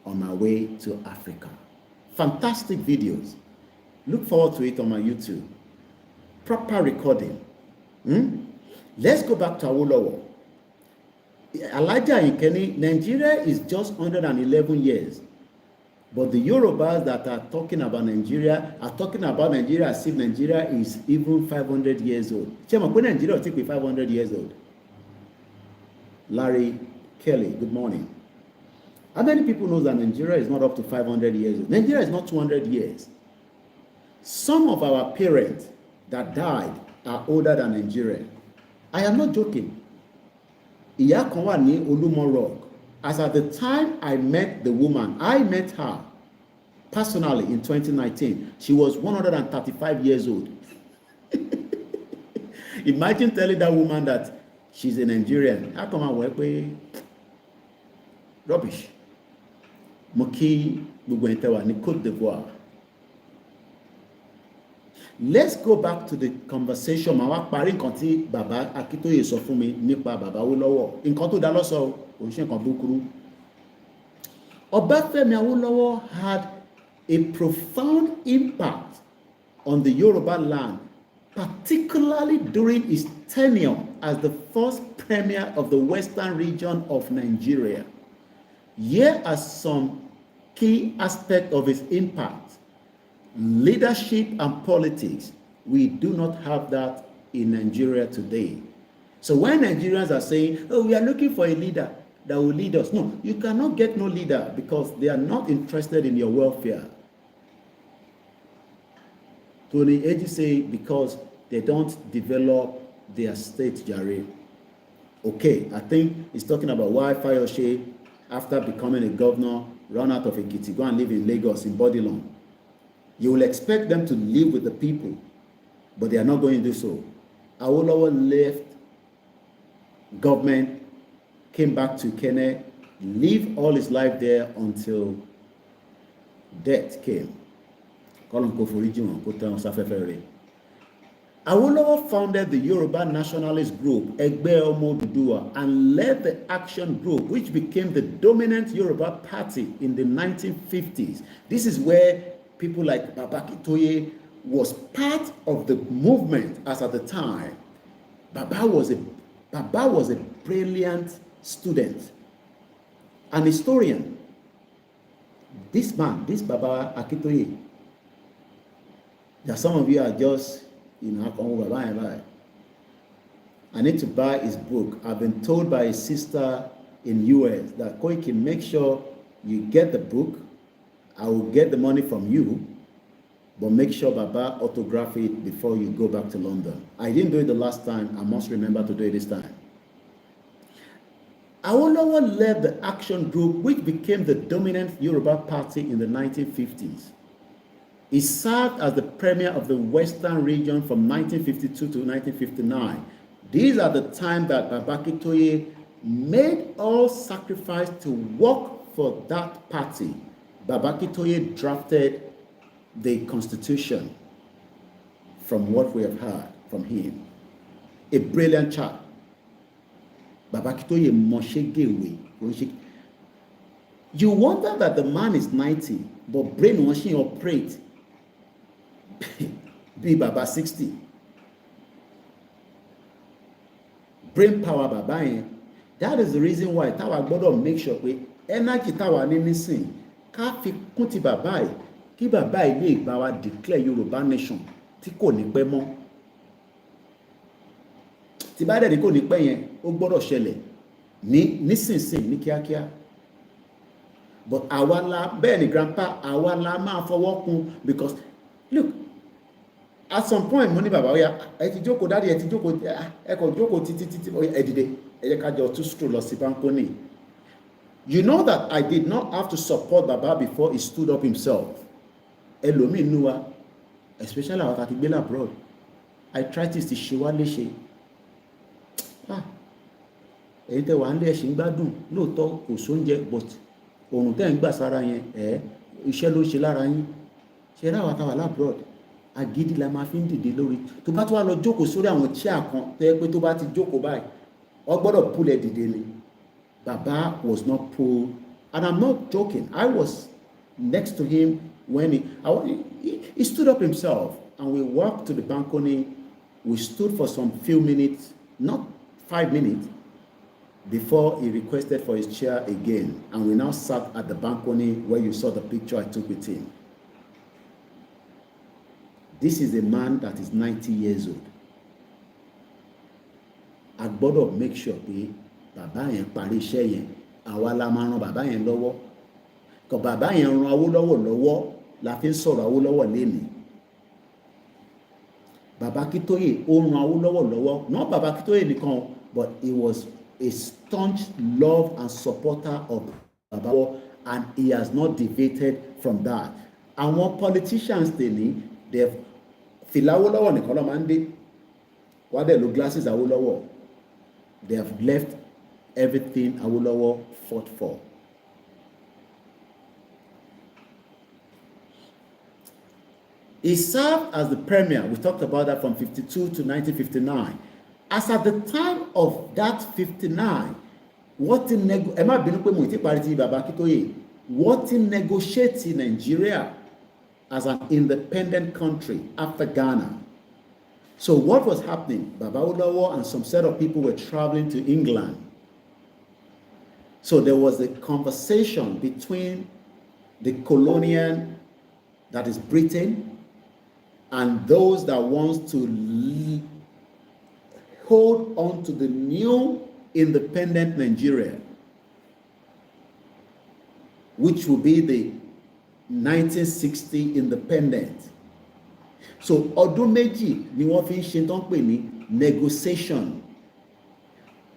S1: on my way to Africa. Fantastic videos. Look forward to it on my YouTube. Proper recording. Let's go back to Awolowo. Elijah Ikeni, Nigeria is just 111 years. But the Yorubas that are talking about Nigeria are talking about Nigeria as if Nigeria is even 500 years old. Chema, when Nigeria will be 500 years old. Larry Kelly, good morning. How many people know that Nigeria is not up to 500 years old? Nigeria is not 200 years. Some of our parents that died are older than Nigeria. I am not joking. Ìyá kan wà ní Olúmọ Rock. As at the time I met the woman, I met her personally in 2019. She was 135 years old. Imagine telling that woman that she's a Nigerian. How come I work with rubbish? Mo kí gbogbo ẹ̀yin tẹ́ wà ní Côte d'Ivoire. Let's go back to the conversation. Màá wá parí nǹkan tí bàbá Akíntóyè sọ fún mi nípa bàbá Awólọ́wọ̀. Nǹkan tó dá lọ́sọ̀ kò ń ṣe nǹkan búkúrú. Obafemi Awolowo had a profound impact on the Yoruba land, particularly during his tenure as the first premier of the western region of Nigeria. Here are some key aspects of his impact. Leadership and politics. We do not have that in Nigeria today. So when Nigerians are saying, oh, we are looking for a leader that will lead us. No, you cannot get no leader because they are not interested in your welfare. Tony Eji say because they don't develop their state, Jare. Okay, I think he's talking about why Fayose, after becoming a governor, run out of Ekiti, go and live in Lagos, in Bodilon. You will expect them to live with the people. but they are not going to do so. Awolowo left government, came back to Kenya, lived all his life there until death came. Awolowo founded the Yoruba nationalist group Egbe Omo Oduduwa and led the action group which became the dominant Yoruba party in the 1950s. This is where people like Baba Akintoye was part of the movement as at the time. Baba was a brilliant student, an historian. This man, this Baba Akintoye, that some of you are just, I need to buy his book. I've been told by his sister in US that Koiki, make sure you get the book. I will get the money from you, but make sure Baba autograph it before you go back to London. I didn't do it the last time. I must remember to do it this time. Awolowo led the action group which became the dominant Yoruba party in the 1950s. He served as the premier of the Western region from 1952 to 1959. These are the time that Baba Akintoye made all sacrifice to work for that party. Baba Akintoye drafted the constitution from what we have heard from him. A brilliant chap. Baba Akintoye moshegewe. You wonder that the man is 90, but brainwashing operates be Baba 60. Brain power Baba yẹn. That is the reason why táwa gbọ́dọ̀ make sure pé energy táwa ní nísìn ká fi kún ti bàbá yìí kí bàbá yìí lè bá wa declare Yorùbá nation tí kò ní pẹ́ mọ́. Tí bá dẹ̀ ní kò ní pẹ́ yẹn ó gbọ́dọ̀ ṣẹlẹ̀ nísinsìnyí ní kíákíá. But àwa la bẹ́ẹ̀ ni grandpa àwa la máa fọwọ́ kún because look, at some point mo ní bàbá oya ẹ ti jókòó dáàdi ẹ ti jókòó ẹ kò jókòó títí ẹ dìde ẹ jẹ́ ká jọ tún stroll lọ sí balcony. You know that I did not have to support Baba before he stood up himself. Ẹlòmíì nínú wa, especially àwọn tá ti gbé abroad, arthritis ti ṣe wá léṣe. Èyí tẹ́ wà ń lé ẹ̀ṣin gbádùn lóòótọ́ kò sóúnjẹ but òrùn tẹ́ ń gbà sára yẹn iṣẹ́ ló ń ṣe lára yín. Ṣe ráwa táwa labroad agídí la máa fi ń dìde lórí. Tó bá tó wá lọ jókòó sórí àwọn chair kan tó yẹ pé tó bá ti jókòó báyìí ọ gbọ́dọ̀ pull ẹ dìde ni. Baba was not pulled, and I'm not joking. I was next to him when he stood up himself, and we walked to the balcony. We stood for some few minutes, not 5 minutes, before he requested for his chair again, and we now sat at the balcony where you saw the picture I took with him. This is a man that is 90 years old. I gbọ́dọ̀ make sure pé bàbá yẹn parí iṣẹ́ yẹn, àwa la máa ran bàbá yẹn lọ́wọ́. Kò bàbá yẹn ran Awólọ́wọ̀ lọ́wọ́ la fi ń sọ̀rọ̀ Awólọ́wọ̀ lénìí. Baba Akintoye ó ran Awólọ́wọ̀ lọ́wọ́, not Baba Akintoye nìkan, but he was a staunch love and supporter of Baba, and he has not deviated from that. Àwọn politicians tèmi, they've fìlà Awólọ́wọ̀ nìkan ló máa ń dé, wá dẹ̀ lo glasses Awólọ́wọ̀. They have left everything Awolowo fought for. He served as the premier. We talked about that from 52 to 1959. As at the time of that 59, what in negotiate in Nigeria as an independent country after Ghana. So what was happening? Baba Awolowo and some set of people were traveling to England. So there was a conversation between the colonial, that is Britain, and those that wants to hold on to the new independent Nigeria, which will be the 1960 independence. So ọdún méjì ni wọ́n fi ń ṣe tán pè ní negotiation.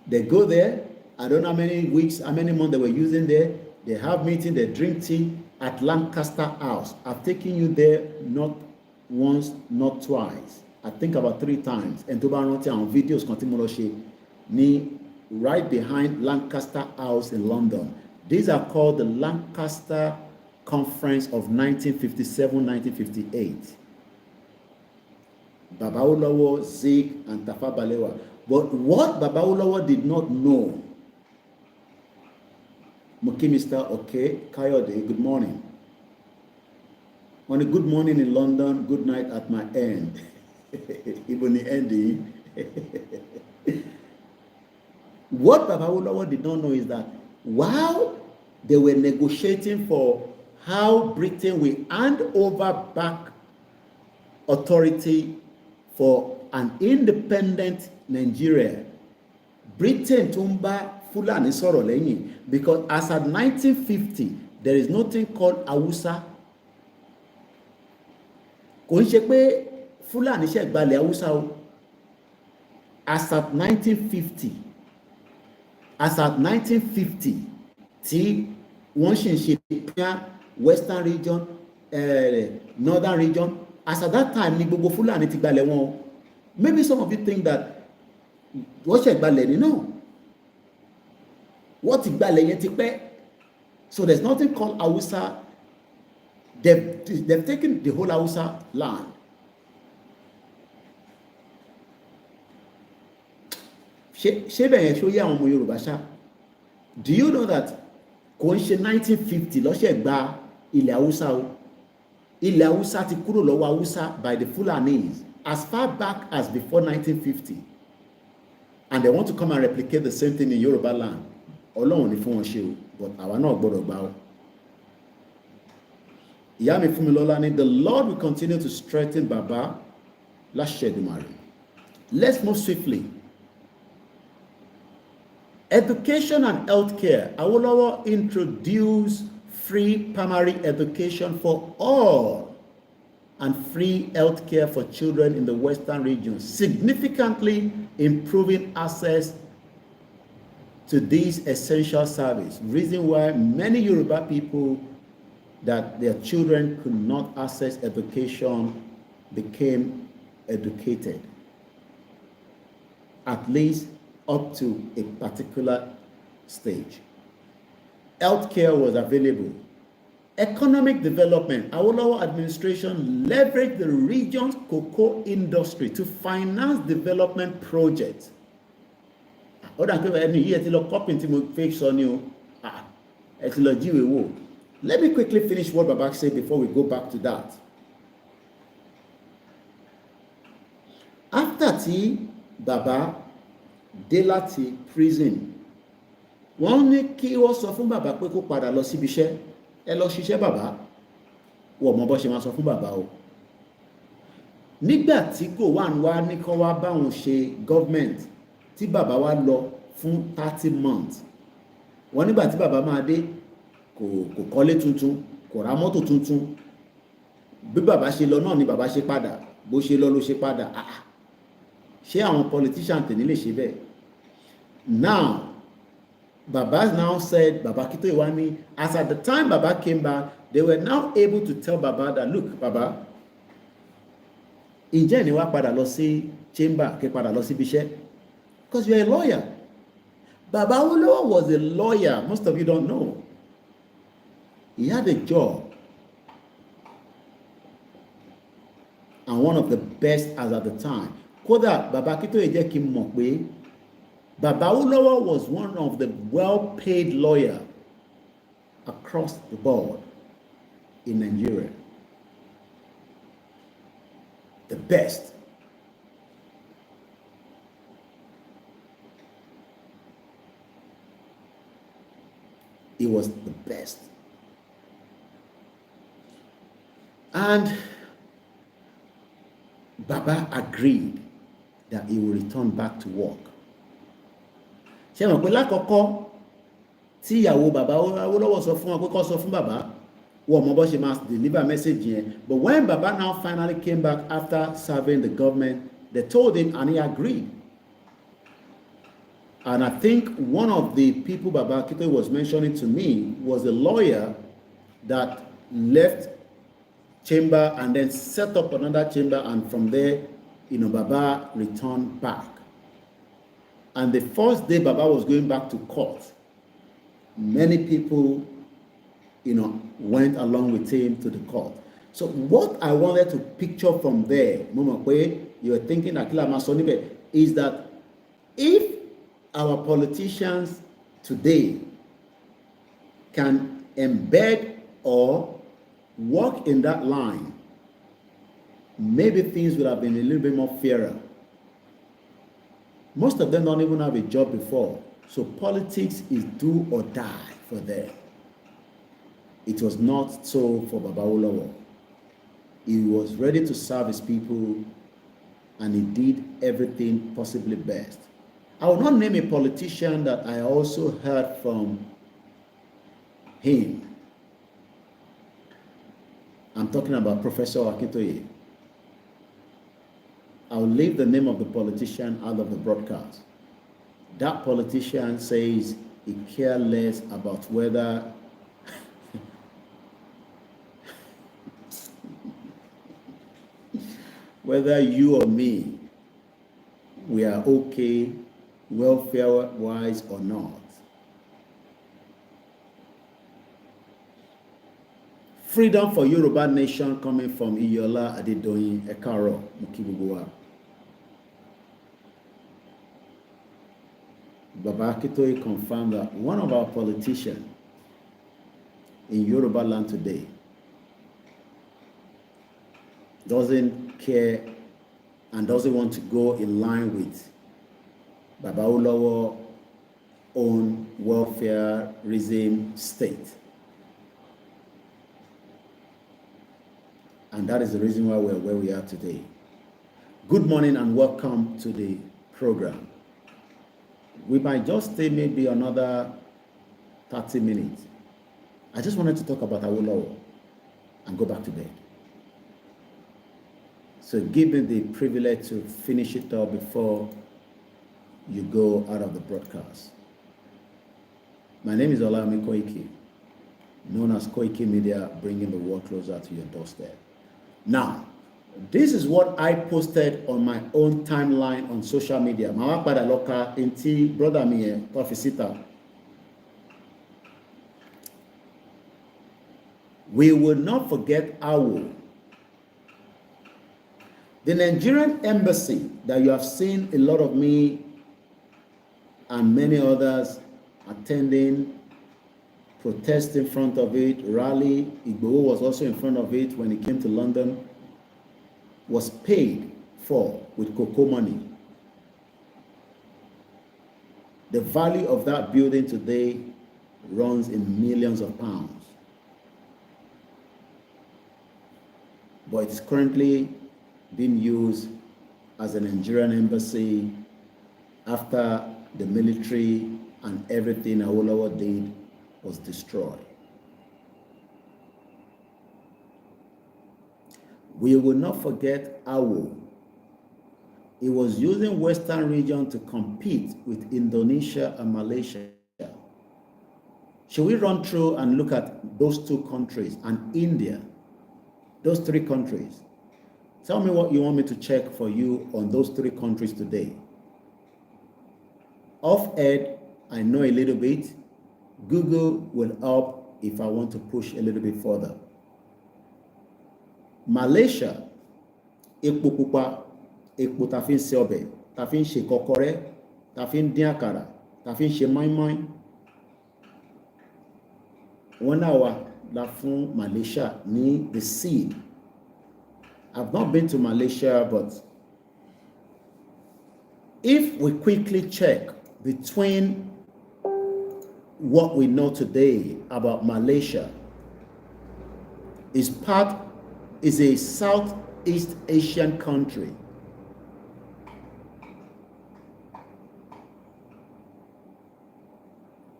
S1: They go there, I don't know how many weeks, how many months they were using there. They have meeting, they drink tea at Lancaster House. I've taken you there not once, not twice. I think about 3 times. And tó bá rántí àwọn videos kan tí mo lọ ṣe ní right behind Lancaster House in London. These are called the Lancaster Conference of 1957-1958. Baba Awolowo, Zik, and Tafawa Balewa. But what Baba Awolowo did not know, Muki Mr. Okay, Kayode, good morning. On a good morning in London, good night at my end. Even the ending. What Baba Awolowo did not know is that while they were negotiating for how Britain will hand over back authority for an independent Nigeria, Britain tó ń bá Fulani sọ̀rọ̀ lẹ́yìn, because as at 1950 there is nothing called Hausa. Kò ń ṣe pé Fulani ṣe gbalẹ̀ Hausa o. As at 1950 tí wọ́n ṣì ń ṣe Western region, Northern region, as at that time ni gbogbo Fulani ti gbalẹ̀ wọn. Maybe some of you think that wọ́n ṣe gbalẹ̀ ni, no. Wọ́n ti gbalẹ̀ yẹn ti pẹ́. So there's nothing called Hausa. They've taken the whole Hausa land. Ṣé bẹ̀yẹn ṣó yé àwọn ọmọ Yorùbá ṣá? Do you know that kò ń ṣe 1950 lọ́ṣẹ̀ gba ilẹ̀ Hausa o? Ilẹ̀ Hausa ti kúrò lọ́wọ́ Hausa by the Fulanis as far back as before 1950. And they want to come and replicate the same thing in Yoruba land. Ọlọ́run ní fún wọn ṣe o, but àwa náà gbọ́dọ̀ gbà o. Ìyá mi Fúnmilọ́lá ní, the Lord will continue to strengthen Baba láṣẹ Èdùmàrè. Let's move swiftly. Education and healthcare. Awolowo introduced free primary education for all and free healthcare for children in the Western region, significantly improving access to this essential service. Reason why many Yoruba people that their children could not access education became educated, at least up to a particular stage. Healthcare was available. Economic development. Awolowo administration leveraged the region's cocoa industry to finance development projects. Let me quickly finish what Baba said before we go back to that. After tí Baba dé láti prison, wọ́n ní kí wọ́n sọ fún bàbá pé kó padà lọ síbi iṣẹ́. Ẹ lọ ṣiṣẹ́ bàbá. Wọ́n mọ bó ṣe máa sọ fún bàbá o. Nígbà tí Gowon wá ní kó wá báwọn ṣe government, tí bàbá wá lọ fún 30 months. Wọ́n nígbà tí bàbá máa dé, kò kọ́lé tuntun, kò ra mọ́tò tuntun. Bí bàbá ṣe lọ náà ni bàbá ṣe padà. Bó ṣe lọ ló ṣe padà. Ṣé àwọn politician tèmi lè ṣe bẹ́ẹ̀? Now, Baba now said, Baba Kito Iwani, as at the time Baba came back, they were now able to tell Baba that, look, Baba, ǹjẹ́ ni wá padà lọ sí chamber, kẹ́ padà lọ sí ibiṣẹ́? Because you're a lawyer. Baba Awolowo was a lawyer. Most of you don't know. He had a job. And one of the best as at the time. Kódà Baba Kito jẹ́ kí n mọ̀ pé Baba Awolowo was one of the well-paid lawyers across the board in Nigeria. The best. He was the best. And Baba agreed that he will return back to work. Ṣé mọ̀ pé lákọ̀ọ́kọ́ tí ìyàwó Baba Awolowo sọ fún wọn pé kó sọ fún Baba, wọ́n mọ̀ bó ṣe máa deliver message yẹn. But when Baba now finally came back after serving the government, they told him and he agreed. And I think one of the people Baba Kito was mentioning to me was a lawyer that left chamber and then set up another chamber, and from there Baba returned back. And the first day Baba was going back to court, many people, went along with him to the court. So what I wanted to picture from there, you are thinking is that if our politicians today can embed or walk in that line, maybe things would have been a little bit more fairer. Most of them don't even have a job before. So politics is do or die for them. It was not so for Baba Awolowo. He was ready to serve his people, and he did everything possibly best. I will not name a politician that I also heard from him. I'm talking about Professor Akintoye. I'll leave the name of the politician out of the broadcast. That politician says he cares less about whether you or me, we are okay, welfare-wise or not. Freedom for Yoruba Nation coming from Iyola Adedoyin Ekaro Mukibuguwa. Baba Akintoye confirmed that one of our politicians in Yoruba land today doesn't care and doesn't want to go in line with Baba Awolowo own welfareism state. And that is the reason why we're where we are today. Good morning and welcome to the program. We might just stay maybe another 30 minutes. I just wanted to talk about Awolowo and go back to bed. So give me the privilege to finish it up before you go out of the broadcast. My name is OLAYOMI KOIKI, known as Koikimedia, bringing the world closer to your doorstep. Now, this is what I posted on my own timeline on social media. Màá padà lọ ka ntí brother mi yẹn tó fi síta. We will not forget Awo. The Nigerian embassy that you have seen a lot of me and many others attending, protest in front of it, rally. Igboho was also in front of it when he came to London, was paid for with cocoa money. The value of that building today runs in millions of pounds. But it's currently being used as a Nigerian embassy after the military and everything Awolowo did was destroyed. We will not forget Awo. He was using Western region to compete with Indonesia and Malaysia. Should we run through and look at those two countries and India, those three countries? Tell me what you want me to check for you on those three countries today. Off-ed, I know a little bit. Google will help if I want to push a little bit further. Malaysia, epo pupa, epo ta fi ń ṣe ọbẹ̀, ta fi ń ṣe kọ́kọ́rẹ́, ta fi ń dín àkàrà, ta fi ń ṣe mọ́ínmọ́ín. Wọ́n náà wà la fún Malaysia ní the seed. I've not been to Malaysia, but if we quickly check between what we know today about Malaysia, is a Southeast Asian country.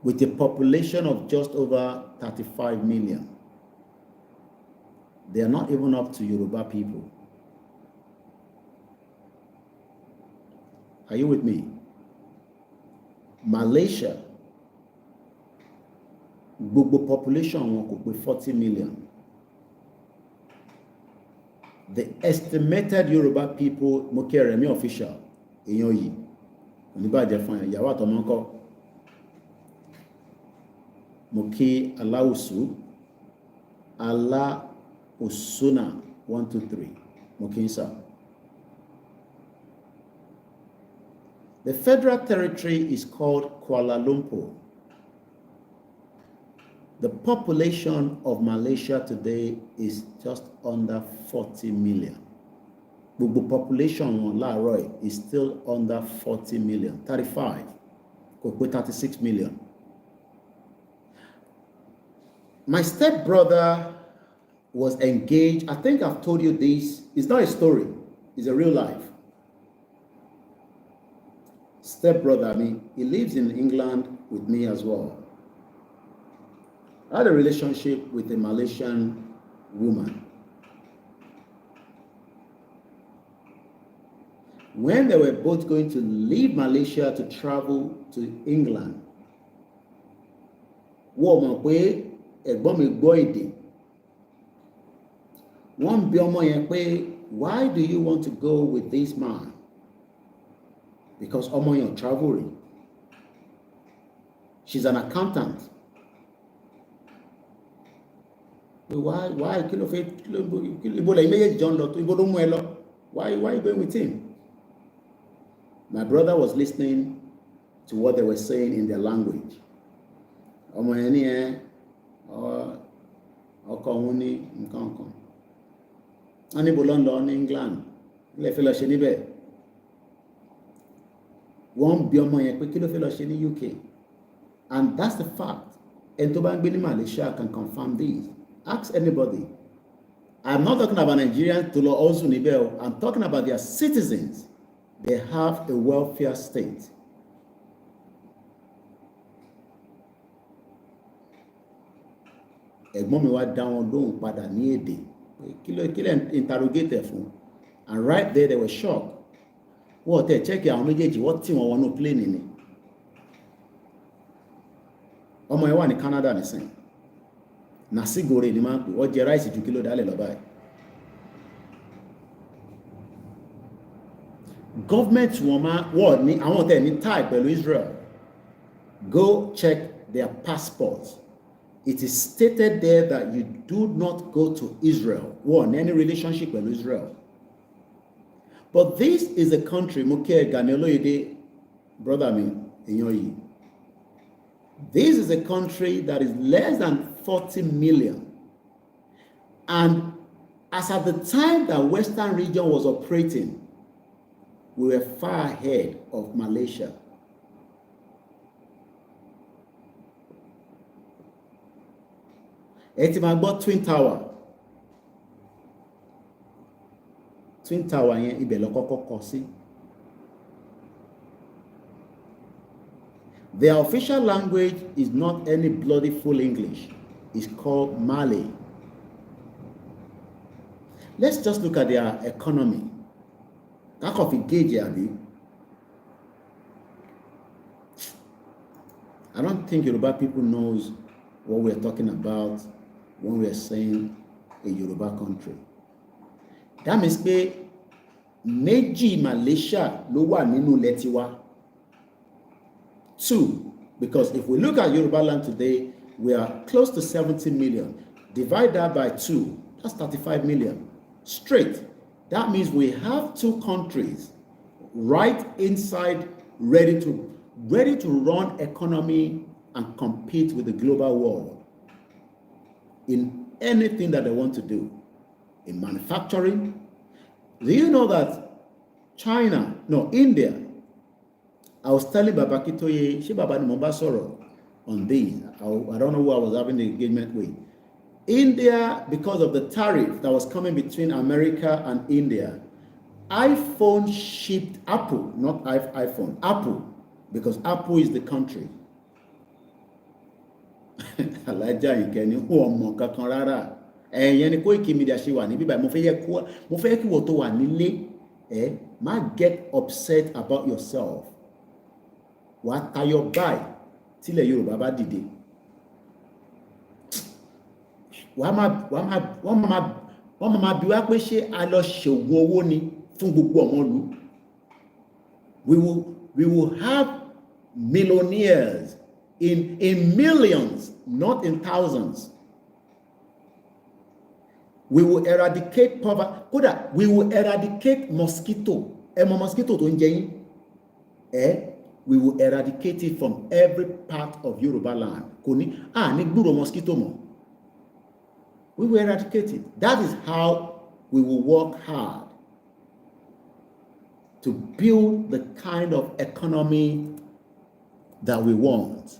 S1: With a population of just over 35 million. They are not even up to Yoruba people. Are you with me? Malaysia, gbogbo population wọn kò pé 40 million. the estimated Yoruba people, mo kí Rẹ̀mí official, èèyàn yìí, oníbàjẹ́ fún ẹ̀, ìyàwó àtọmọ ńkọ́, mo kí Aláùsù, Aláùsùnà 123, mo kí ń sà. The federal territory is called Kuala Lumpur. The population of Malaysia today is just under 40 million. The population wọn láàárọ̀ is still under 40 million, 35, kò pé 36 million. My stepbrother was engaged. I think I've told you this. It's not a story. It's a real life. Stepbrother, I mean, he lives in England with me as well. I had a relationship with a Malaysian woman. When they were both going to leave Malaysia to travel to England, wọ́n mọ̀ pé ẹ̀gbọ́n mi gbọ́ èdè. Wọ́n bi ọmọ yẹn pé, why do you want to go with this man? Because ọmọ yẹn traveling. She's an accountant. Why? Kí ló fẹ́ ibo lẹ́yìn méjèèjì jọ ń lọ tó ibo ló mú ẹ lọ? Why you going with him? My brother was listening to what they were saying in their language. Ọmọ yẹn ní ẹ ọkọ òun ní nǹkan kan. Wọ́n ní ibo ló ń lọ ní England. Ilé ìfẹ́ lọ ṣe níbẹ̀. Wọ́n bi ọmọ yẹn pé kí ló fẹ́ lọ ṣe ní UK. And that's the fact. Ẹni tó bá ń gbé ní Malaysia can confirm this. Ask anybody. I'm not talking about Nigerians to law also níbẹ̀. I'm talking about their citizens. They have a welfare state. Ẹ̀gbọ́n mi wá dá wọn lóhùn padà ní èdè. Kí ló interrogate fún? And right there they were shocked. Wọ́n tẹ̀ check àwọn méjèèjì wọ́n tì wọ́n wọnú plane ni. Ọmọ yẹn wà ní Canada nísìnyí. Nasigore ni máa ń pè wọ́n jẹ ráìsì ju kílò dálẹ̀ lọ báyìí. Government wọ́n ní àwọn tẹ̀ ní tie pẹ̀lú Israel. Go check their passports. It is stated there that you do not go to Israel. Wọ́n ní any relationship pẹ̀lú Israel. But this is a country, Moke Ganeloide, brother mi, èèyàn yìí. This is a country that is less than 40 million. And as at the time that Western region was operating, we were far ahead of Malaysia. Ẹ ti máa gbọ́ Twin Tower. Twin Tower yẹn ibẹ̀ ló kọ́kọ́ kọ́ sí. Their official language is not any bloody full English. It's called Malay. Let's just look at their economy. That of engage, Abi. I don't think Yoruba people knows what we're talking about when we're saying a Yoruba country. That means pé méjì Malaysia ló wà nínú ilẹ̀ tiwa. 2, because if we look at Yoruba land today, we are close to 70 million. Divide that by 2, that's 35 million. Straight. That means we have 2 countries right inside, ready to run economy and compete with the global world in anything that they want to do. In manufacturing. Do you know that India, I was telling Baba Kitoye, she Baba ni mo bá sọ̀rọ̀ on this. I don't know who I was having the engagement with. India, because of the tariff that was coming between America and India, iPhone shipped Apple, not iPhone, Apple, because Apple is the country. Alájà ìkẹni ọmọ kankan rárá. Ẹ̀yẹn ni Koikimedia ṣe wà níbí báyìí. Mo fẹ́ kí wọ́n tó wà nílé má get upset about yourself. Wàá tayọ báyìí tílẹ̀ Yorùbá bá wọ́n wọ́n máa bi wá pé ṣé a lọ ṣògùn owó ni fún gbogbo ọmọ ìlú. We will have millionaires in millions, not in thousands. We will eradicate poverty. Kódà, we will eradicate mosquito. Ẹ mọ̀ mosquito tó ń jẹ yín. We will eradicate it from every part of Yoruba land. Kò ní, ní gbúrò mosquito mọ́. We will eradicate it. That is how we will work hard to build the kind of economy that we want.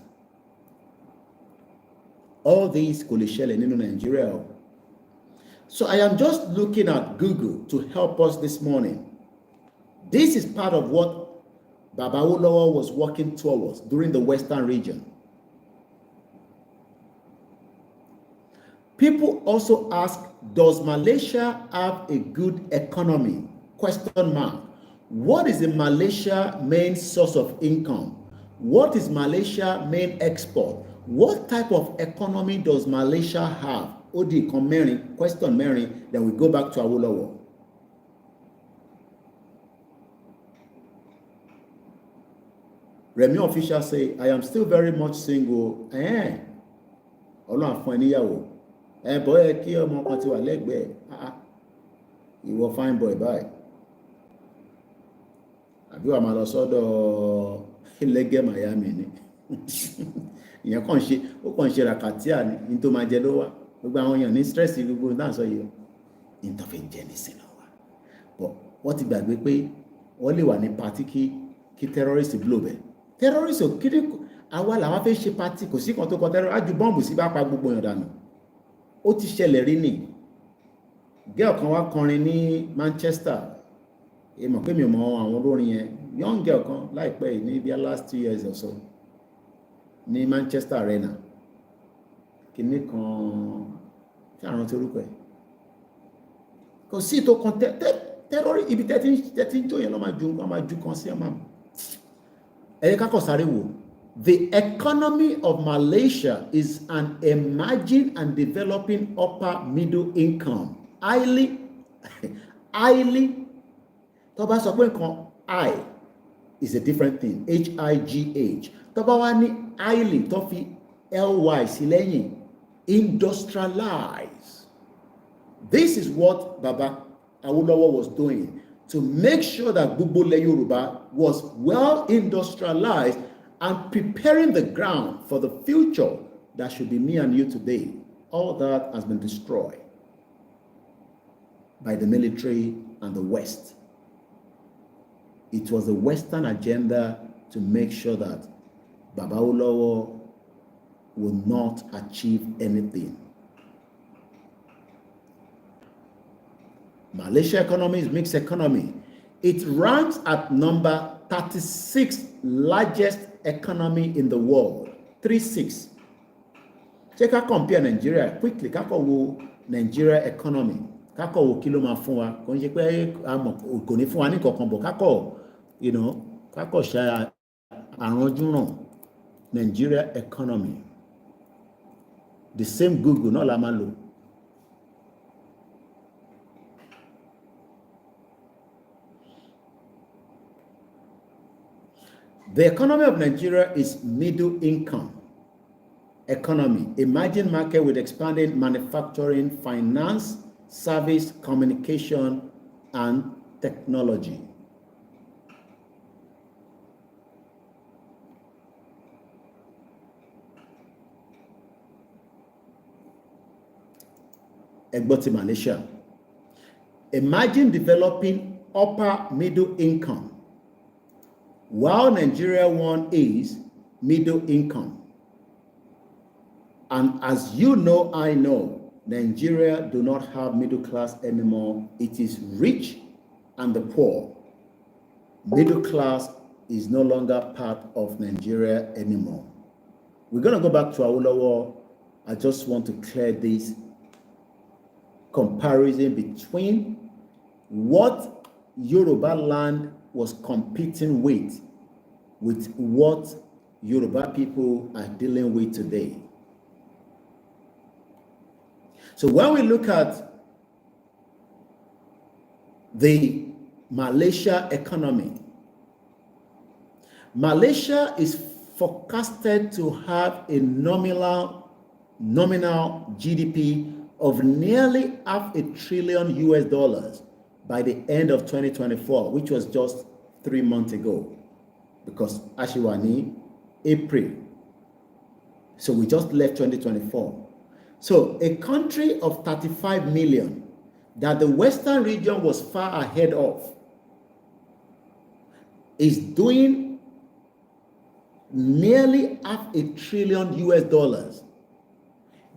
S1: All these kò lè ṣẹlẹ̀ nínú Nigeria. So I am just looking at Google to help us this morning. This is part of what Baba Awolowo was working towards during the Western region. People also ask, does Malaysia have a good economy? Question mark. What is the Malaysia main source of income? What is Malaysia main export? What type of economy does Malaysia have? Odi kan mẹ́rin, question mẹ́rin, then we go back to Awolowo. Remi official say, I am still very much single. Ọlọ́run fún ẹ níyàwó. Bọ́ ẹ kí ọmọ kan ti wà lẹ́gbẹ̀ẹ́. Ìwọ fine boy báyìí. Àbí wàá máa lọ sọ́dọ̀ Lẹ́gẹ́ Miami ni. Ìyẹn kàn ṣe ràkàtíà ní tó máa jẹ ló wá. Gbogbo àwọn èèyàn ní stress gbogbo náà sọ yìí. Ní tó fi ń jẹ ní sínú wa. But wọ́n ti gbàgbé pé wọ́n lè wà ní party kí terrorist blow bẹ̀. Terrorist ò kí ni àwa làwọn fẹ́ ṣe party kò sí kan tó kọ terrorist. Ájú bọ́ǹbù sí bá pa gbogbo èèyàn dànù. Ó ti ṣẹlẹ̀ rí ni. Girl kan wá kọrin ní Manchester. Èèmọ̀ pé mi ò mọ àwọn olórin yẹn. Young girl kan láìpẹ́ yìí ní bí last 2 years or so ní Manchester Arena. Kìíní kan tí àrùn tí orúkọ ẹ̀. Kò sí tó kan terrorist ibi tẹ́tí ń jó yẹn lọ́ máa ju kan sí ọmọ. Ẹ̀yẹ kákọ̀ sáré wò. The economy of Malaysia is an emerging and developing upper middle income. Highly, tó bá sọ pé nǹkan I is a different thing. HIGH. Tó bá wá ní highly tó fi LY sí lẹ́yìn. Industrialize. This is what Baba Awolowo was doing to make sure that gbogbo ilẹ̀ Yorùbá was well industrialized and preparing the ground for the future that should be me and you today. All that has been destroyed by the military and the West. It was the Western agenda to make sure that Baba Awolowo will not achieve anything. Malaysia economy is mixed economy. It ranks at number 36 largest economy in the world. 36. Check out compare Nigeria quickly. Kako wo Nigeria economy. Kako wo kí ló máa fún wa. Kò ń ṣe pé kò ní fún wa ní kankan bọ̀. Kako, kako ṣe àrànjúràn Nigeria economy. The same Google náà la máa lò. The economy of Nigeria is middle income economy, emerging market with expanding manufacturing, finance, service, communication, and technology. Egboti Malaysia. Emerging developing upper middle income. While Nigeria one is middle income. And as you know, I know, Nigeria do not have middle class anymore. It is rich and the poor. Middle class is no longer part of Nigeria anymore. We're going to go back to Awolowo. I just want to clear this comparison between what Yoruba land was competing with what Yoruba people are dealing with today. So when we look at the Malaysia economy. Malaysia is forecasted to have a nominal GDP of nearly $500 billion US by the end of 2024, which was just 3 months ago, because Ashiwani, April. So we just left 2024. So a country of 35 million that the Western region was far ahead of is doing nearly $500 billion US.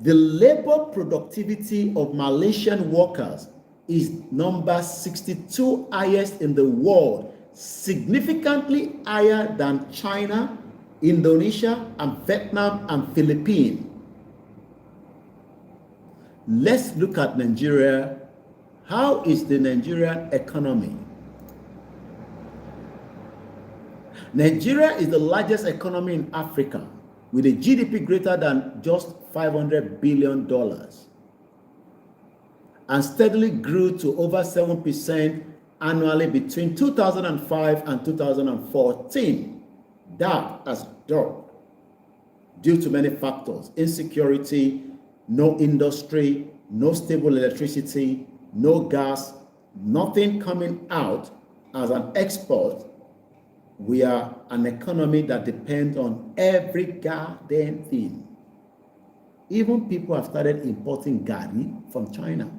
S1: The labor productivity of Malaysian workers is number 62 highest in the world, significantly higher than China, Indonesia, and Vietnam and Philippines. Let's look at Nigeria. How is the Nigerian economy? Nigeria is the largest economy in Africa with a GDP greater than just $500 billion and steadily grew to over 7% annually between 2005 and 2014. That has dropped due to many factors: insecurity, no industry, no stable electricity, no gas, nothing coming out as an export. We are an economy that depends on every goddamn thing. Even people have started importing gari from China.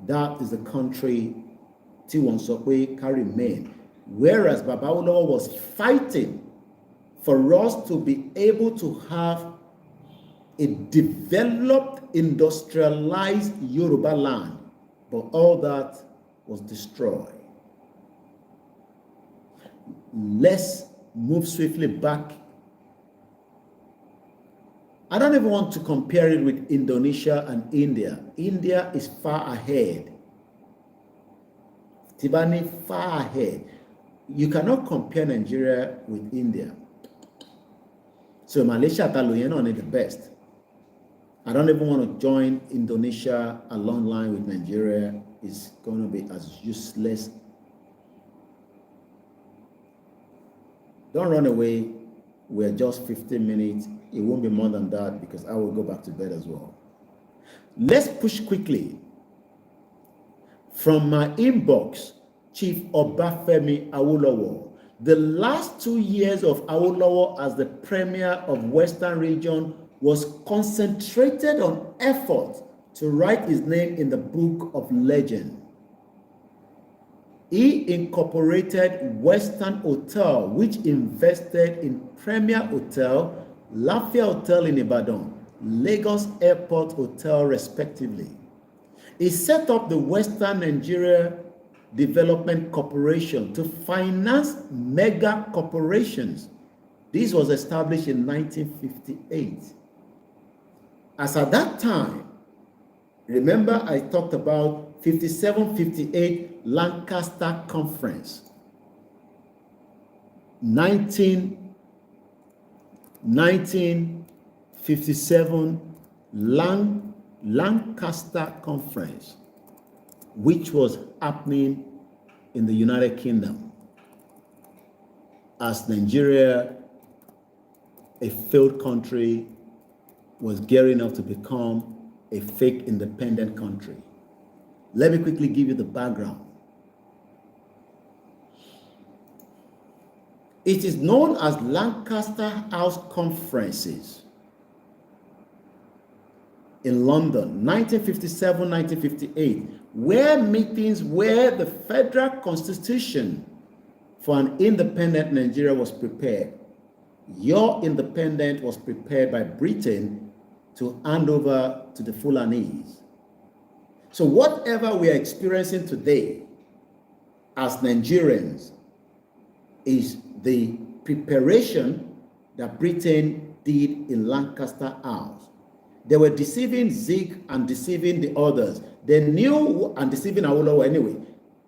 S1: That is the country Tiwon Sokwe can remain. Whereas Baba Awolowo was fighting for us to be able to have a developed, industrialized Yoruba land, but all that was destroyed. Let's move swiftly back. I don't even want to compare it with Indonesia and India. India is far ahead. Tibani far ahead. You cannot compare Nigeria with India. So Malaysia Taloyeno is the best. I don't even want to join Indonesia along line with Nigeria. It's going to be as useless. Don't run away. We're just 15 minutes. It won't be more than that because I will go back to bed as well. Let's push quickly. From my inbox, Chief Obafemi Awolowo. The last 2 years of Awolowo as the Premier of Western Region was concentrated on effort to write his name in the book of legend. He incorporated Western Hotel, which invested in Premier Hotel, Lafia Hotel in Ibadan, Lagos Airport Hotel, respectively. He set up the Western Nigeria Development Corporation to finance mega corporations. This was established in 1958. As at that time, remember I talked about 57-58 Lancaster Conference. 1957 Lancaster Conference, which was happening in the United Kingdom as Nigeria, a failed country, was gearing up to become a fake independent country. Let me quickly give you the background. It is known as Lancaster House Conferences in London, 1957-1958, where meetings where the federal constitution for an independent Nigeria was prepared. Your independence was prepared by Britain to hand over to the Fulanese. So whatever we are experiencing today as Nigerians is the preparation that Britain did in Lancaster House. They were deceiving Zeke and deceiving the others. They knew, and deceiving Awolowo anyway,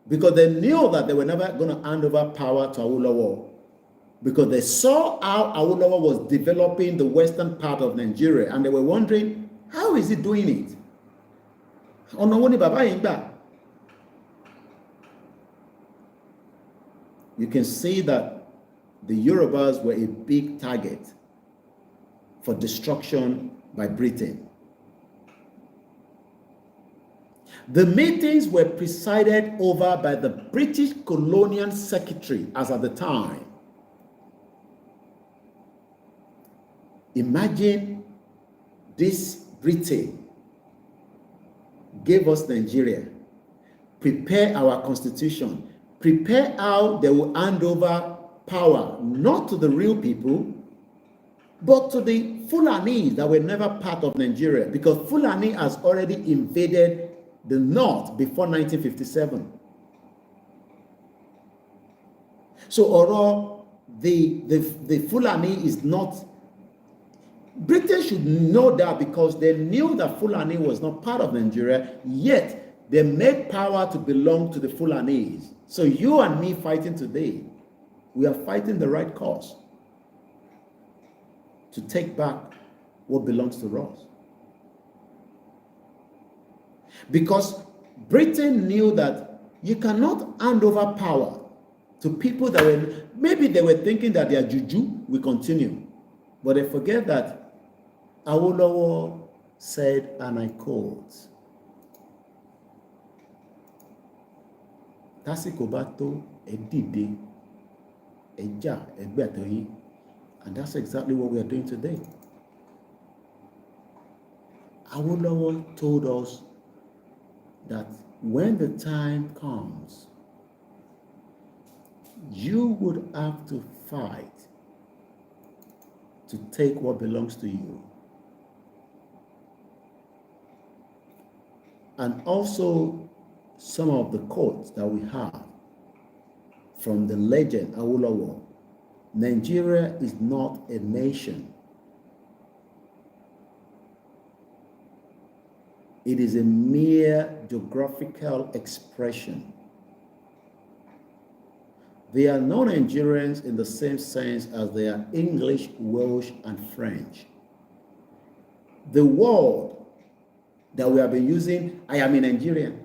S1: because they knew that they were never going to hand over power to Awolowo, because they saw how Awolowo was developing the western part of Nigeria, and they were wondering, how is he doing it? Ọ̀nà wo ni bàbá yìí ń gbà? You can see that the Yorubas were a big target for destruction by Britain. The meetings were presided over by the British Colonial Secretary as at the time. Imagine this Britain gave us Nigeria, prepare our constitution, prepare how they will hand over power, not to the real people, but to the Fulani that were never part of Nigeria, because Fulani has already invaded the north before 1957. So although the Fulani is not, Britain should know that, because they knew that Fulani was not part of Nigeria, yet they made power to belong to the Fulanis. So you and me fighting today, we are fighting the right cause to take back what belongs to us. Because Britain knew that you cannot hand over power to people that were, maybe they were thinking that they are juju, we continue. But they forget that Awolowo said, and I quote, "Tásìkò bá tó, ẹ dìde, ẹ jà, ẹ gbẹ̀tọ́ yín." And that's exactly what we are doing today. Awolowo told us that when the time comes, you would have to fight to take what belongs to you. And also some of the quotes that we have from the legend Awolowo. Nigeria is not a nation. It is a mere geographical expression. They are not Nigerians in the same sense as they are English, Welsh, and French. The word that we have been using, I am a Nigerian.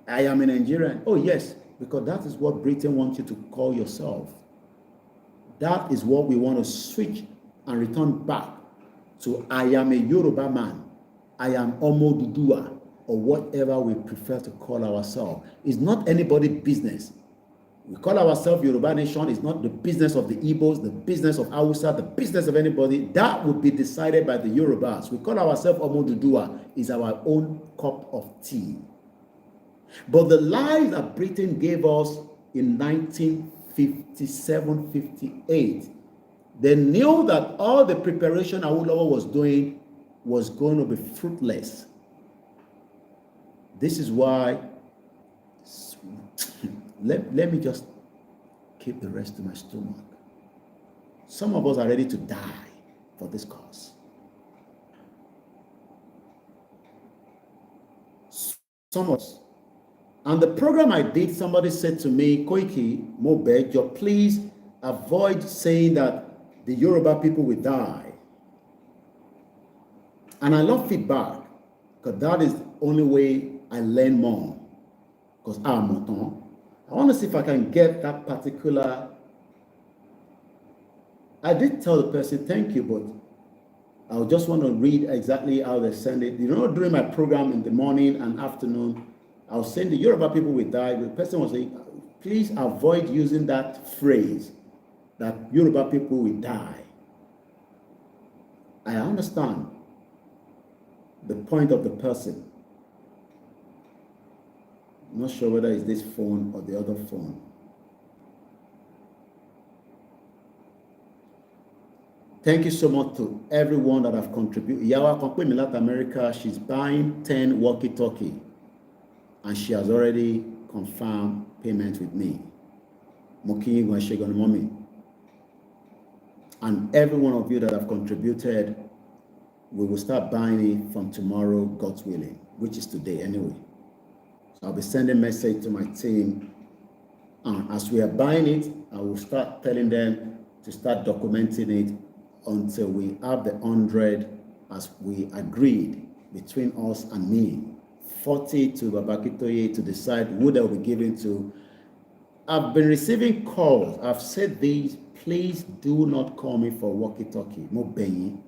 S1: I am a Nigerian. Oh yes, because that is what Britain wants you to call yourself. That is what we want to switch and return back to. I am a Yoruba man. I am Omo Dudua, or whatever we prefer to call ourselves. It's not anybody's business. We call ourselves Yoruba Nation. It's not the business of the Igbos, the business of Hausa, the business of anybody. That would be decided by the Yorubas. We call ourselves Omo Dudua. Is our own cup of tea. But the lies that Britain gave us in 1957-58, they knew that all the preparation Awolowo was doing was going to be fruitless. This is why, let me just keep the rest to my stomach. Some of us are ready to die for this cause. Some of us. And the program I did, somebody said to me, Koiki, Mobejo, please avoid saying that the Yoruba people will die. And I love feedback, because that is the only way I learn more. Because I'm Moton. I want to see if I can get that particular. I did tell the person, thank you, but I just want to read exactly how they send it. You know, during my program in the morning and afternoon, I was saying the Yoruba people will die. The person was saying, please avoid using that phrase, that Yoruba people will die. I understand the point of the person. I'm not sure whether it's this phone or the other phone. Thank you so much to everyone that have contributed. Yawa Kompemi Latin America, she's buying 10 walkie-talkie. And she has already confirmed payment with me. And every one of you that have contributed, we will start buying it from tomorrow, God's willing, which is today anyway. So I'll be sending a message to my team. And as we are buying it, I will start telling them to start documenting it until we have the 100 as we agreed between us and me. 40 to Babakitoye to decide who they will be given to. I've been receiving calls. I've said these. Please do not call me for walkie-talkie. Mo beyin.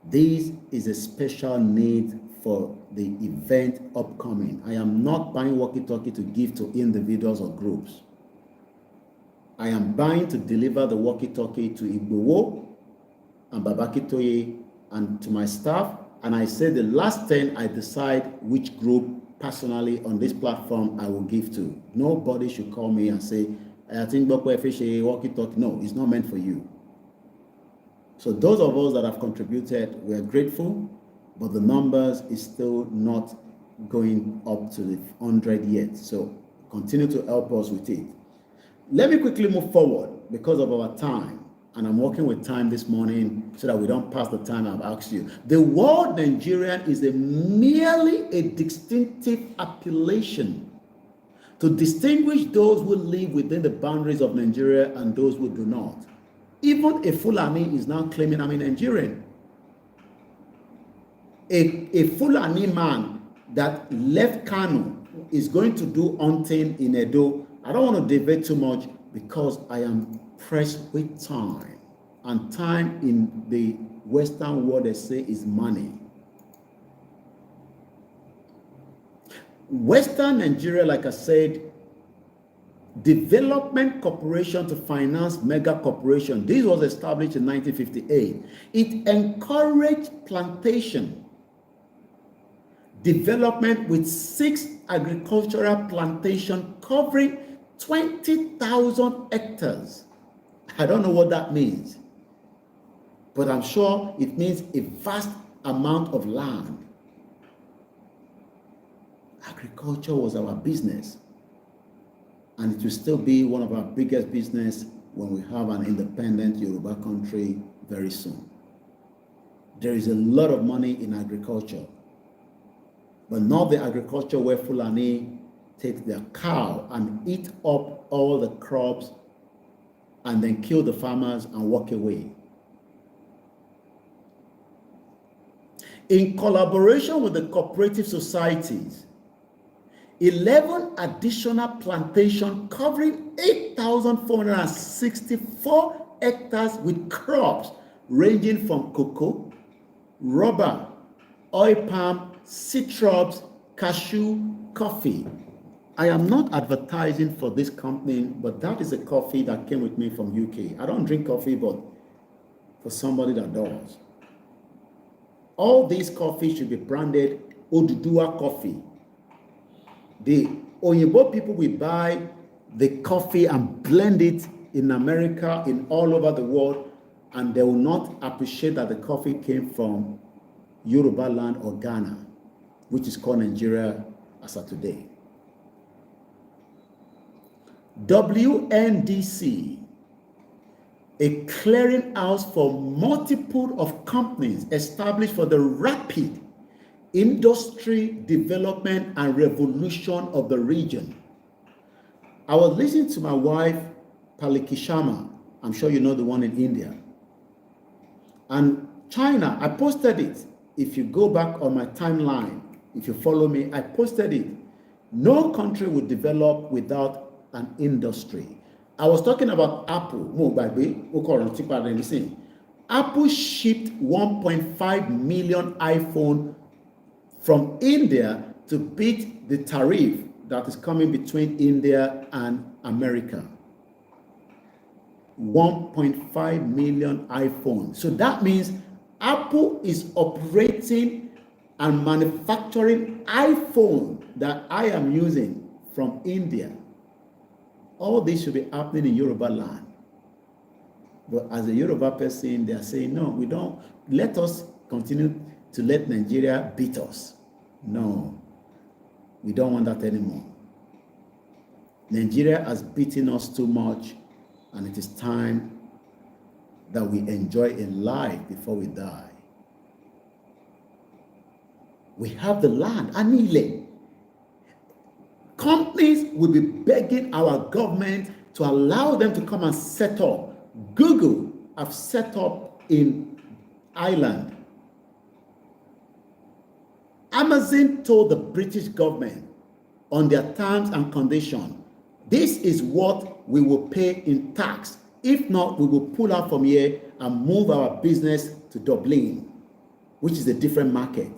S1: This is a special need for the event upcoming. I am not buying walkie-talkie to give to individuals or groups. I am buying to deliver the walkie-talkie to Igbowo and Babakitoye and to my staff. And I say the last 10, I decide which group personally on this platform I will give to. Nobody should call me and say, I think Bokwe Fishe walkie-talkie. No, it's not meant for you. So those of us that have contributed, we are grateful, but the numbers is still not going up to the 100 yet. So continue to help us with it. Let me quickly move forward because of our time. And I'm working with time this morning so that we don't pass the time I've asked you. The word Nigerian is merely a distinctive appellation to distinguish those who live within the boundaries of Nigeria and those who do not. Even a Fulani is now claiming I'm a Nigerian. A Fulani man that left Kano is going to do hunting in Edo. I don't want to debate too much because I am pressed with time. And time in the Western world, they say, is money. Western Nigeria, like I said, Development Corporation to finance mega corporation. This was established in 1958. It encouraged plantation development with 6 agricultural plantations covering 20,000 hectares. I don't know what that means, but I'm sure it means a vast amount of land. Agriculture was our business, and it will still be one of our biggest business when we have an independent Yoruba country very soon. There is a lot of money in agriculture, but not the agriculture where Fulani take their cow and eat up all the crops and then kill the farmers and walk away. In collaboration with the cooperative societies, 11 additional plantations covering 8,464 hectares with crops ranging from cocoa, rubber, oil palm, citrus, cashew, coffee. I am not advertising for this company, but that is a coffee that came with me from UK. I don't drink coffee, but for somebody that does. All these coffees should be branded Oduduwa coffee. The Oyinbo people will buy the coffee and blend it in America, in all over the world, and they will not appreciate that the coffee came from Yoruba land or Ghana, which is called Nigeria as of today. WNDC, a clearinghouse for multiple of companies established for the rapid industry development and revolution of the region. I was listening to my wife, Palikishama. I'm sure you know the one in India. And China, I posted it. If you go back on my timeline, if you follow me, I posted it. No country would develop without an industry. I was talking about Apple. Apple shipped 1.5 million iPhone from India to beat the tariff that is coming between India and America. 1.5 million iPhones. So that means Apple is operating and manufacturing iPhone that I am using from India. All this should be happening in Yoruba land. But as a Yoruba person, they are saying, no, we don't. Let us continue to let Nigeria beat us. No, we don't want that anymore. Nigeria has beaten us too much, and it is time that we enjoy a life before we die. We have the land, Anile. Companies will be begging our government to allow them to come and set up. Google have set up in Ireland. Amazon told the British government on their terms and conditions, this is what we will pay in tax. If not, we will pull out from here and move our business to Dublin, which is a different market.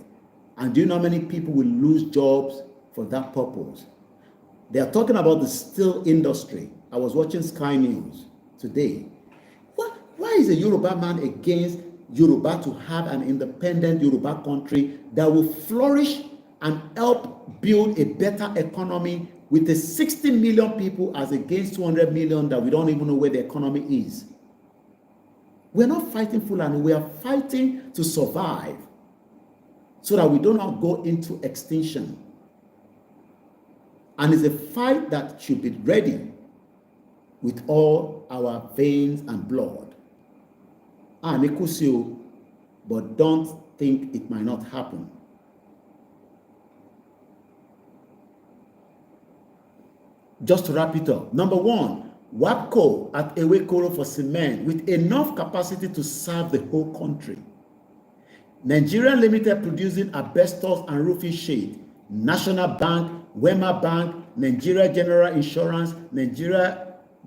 S1: And do you know how many people will lose jobs for that purpose? They are talking about the steel industry. I was watching Sky News today. Why is a Yoruba man against Yoruba to have an independent Yoruba country that will flourish and help build a better economy with the 60 million people as against 200 million that we don't even know where the economy is? We're not fighting Fulani. We are fighting to survive so that we do not go into extinction. And it's a fight that should be ready with all our veins and blood. But don't think it might not happen. Just to wrap it up. Number one, WAPCO at Ewekoro for cement with enough capacity to serve the whole country. Nigeria Limited producing asbestos and roofing sheet. National Bank, Wema Bank, Nigeria General Insurance,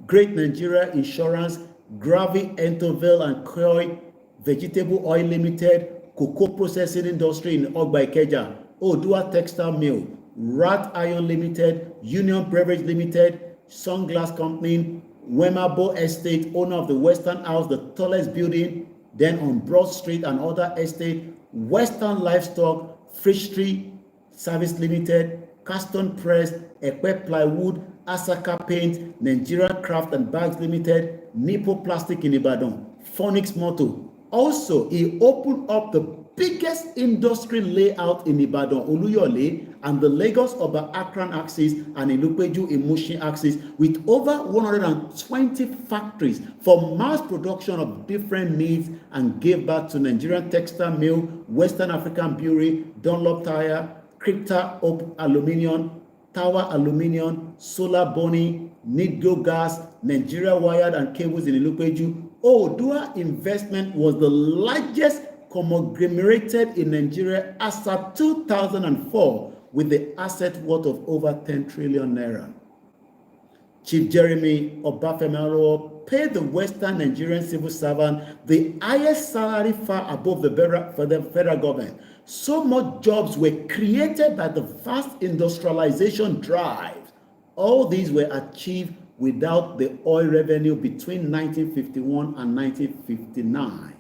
S1: Great Nigeria Insurance, Gravi Entovel and Koi, Vegetable Oil Limited, Cocoa Processing Industry in Ogba Ikeja, Odua Textile Mill, Rat Iron Limited, Union Beverage Limited, Sunglass Company, Wemabo Estate, owner of the Western House, the tallest building, then on Broad Street and other estate, Western Livestock, Fish Tree Service Limited, Caston Press, Ekwe Plywood, Asaka Paint, Nigerian Craft and Bags Limited, Nipo Plastic in Ibadan, Phoenix Motor. Also, he opened up the biggest industry layout in Ibadan, Oluyole, and the Lagos Oba Akran axis and Ilupeju Imushin axis with over 120 factories for mass production of different needs and gave back to Nigerian Textile Mill, Western African Brewery, Dunlop Tire, Crypta Oak Aluminium, Tower Aluminium, Solar Bonnie, Nidgo Gas, Nigeria Wired and Cables in Ilupeju. Odua Investment was the largest conglomerated in Nigeria as of 2004 with the asset worth of over 10 trillion naira. Chief Jeremy Obafemi paid the Western Nigerian civil servant the highest salary far above the federal government. So much jobs were created by the vast industrialization drive. All these were achieved without the oil revenue between 1951 and 1959.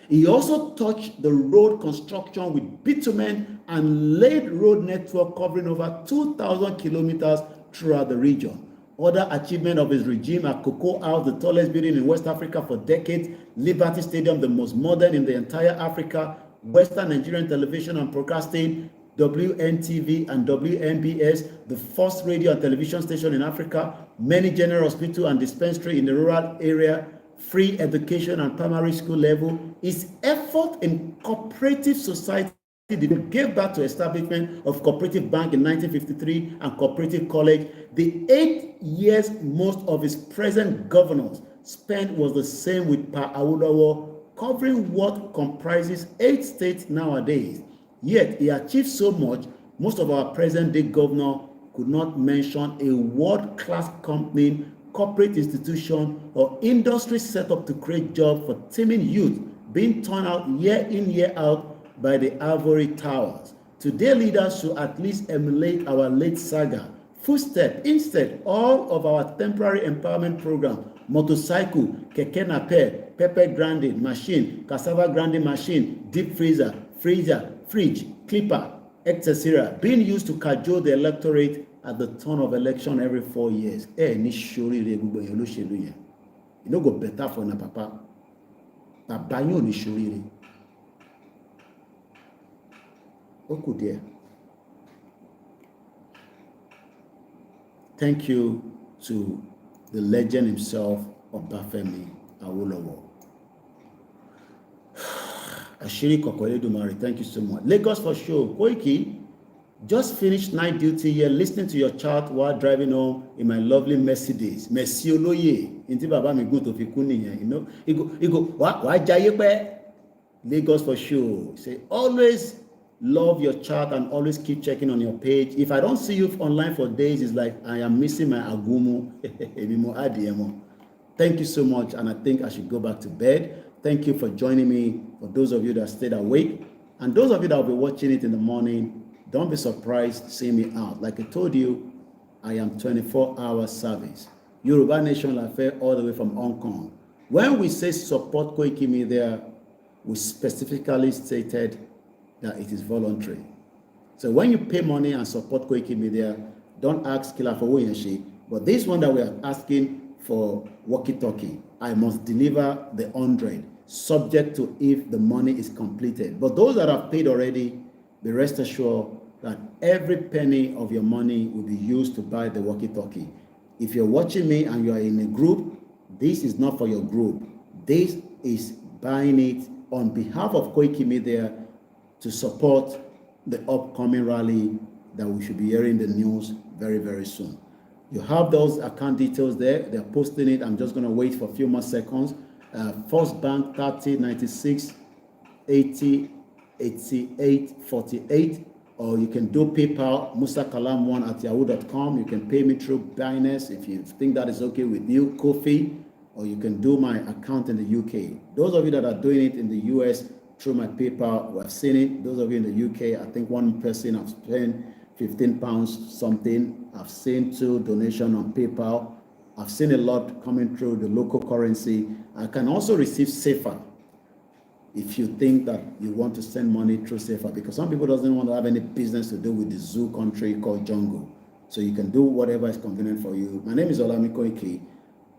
S1: He also touched the road construction with bitumen and laid road network covering over 2,000 kilometers throughout the region. Other achievement of his regime are Cocoa House, the tallest building in West Africa for decades, Liberty Stadium, the most modern in the entire Africa, Western Nigerian Television and Broadcasting, WNTV and WNBS, the first radio and television station in Africa, many general hospital and dispensary in the rural area, free education and primary school level. His effort in cooperative society gave back to establishment of Cooperative Bank in 1953 and Cooperative College. The 8 years most of his present governors spent was the same with Pa Awolowo, covering what comprises 8 states nowadays. Yet he achieved so much, most of our present-day governor could not mention a world-class company, corporate institution, or industry set up to create jobs for teeming youth being turned out year in, year out by the ivory towers. Today, leaders should at least emulate our late saga. Footstep, instead, all of our temporary empowerment program, motorcycle, keke napep, pepper grinding machine, cassava grinding machine, deep freezer, fridge, clipper, etc., being used to cajole the electorate at the turn of election every 4 years. Ni sori re gbogbo yen lo selu yen. E no go better for na papa. Baba yin o ni sori re. O ku there. Thank you to the legend himself, Obafemi Awolowo. Ashiri Kokoledumari, thank you so much. Lagos for sure. Koiki, just finished night duty here, listening to your chat while driving home in my lovely Mercedes. Merci Oloye. Inti baba mi gun to fi kun niyan, you know. He go, wa jaye pe. Lagos for sure. Say always Love your chat and always keep checking on your page. If I don't see you online for days, it's like I am missing my agumo. Thank you so much, and I think I should go back to bed. Thank you for joining me. For those of you that stayed awake, and those of you that will be watching it in the morning, don't be surprised seeing me out. Like I told you, I am 24-hour service. Yoruba Nation Affair all the way from Hong Kong. When we say support Koikimedia, we specifically stated that it is voluntary. So when you pay money and support Koikimedia, don't ask Killer for Woyenshi. But this one that we are asking for walkie-talkie, I must deliver the 100, subject to if the money is completed. But those that have paid already, be rest assured that every penny of your money will be used to buy the walkie-talkie. If you're watching me and you are in a group, this is not for your group. This is buying it on behalf of Koikimedia to support the upcoming rally that we should be hearing the news very, very soon. You have those account details there. They're posting it. I'm just going to wait for a few more seconds. First Bank 30 96 80 88 48. Or you can do PayPal, musakalam1@yahoo.com. You can pay me through Binance if you think that is okay with you, Kofi, or you can do my account in the UK. Those of you that are doing it in the US through my PayPal, we have seen it. Those of you in the UK, I think one person have spent £15 something. I've seen 2 donations on PayPal. I've seen a lot coming through the local currency. I can also receive SAFER. If you think that you want to send money through SAFER, because some people doesn't want to have any business to do with the zoo country called Jungle. So you can do whatever is convenient for you. My name is OLAYOMI KOIKI.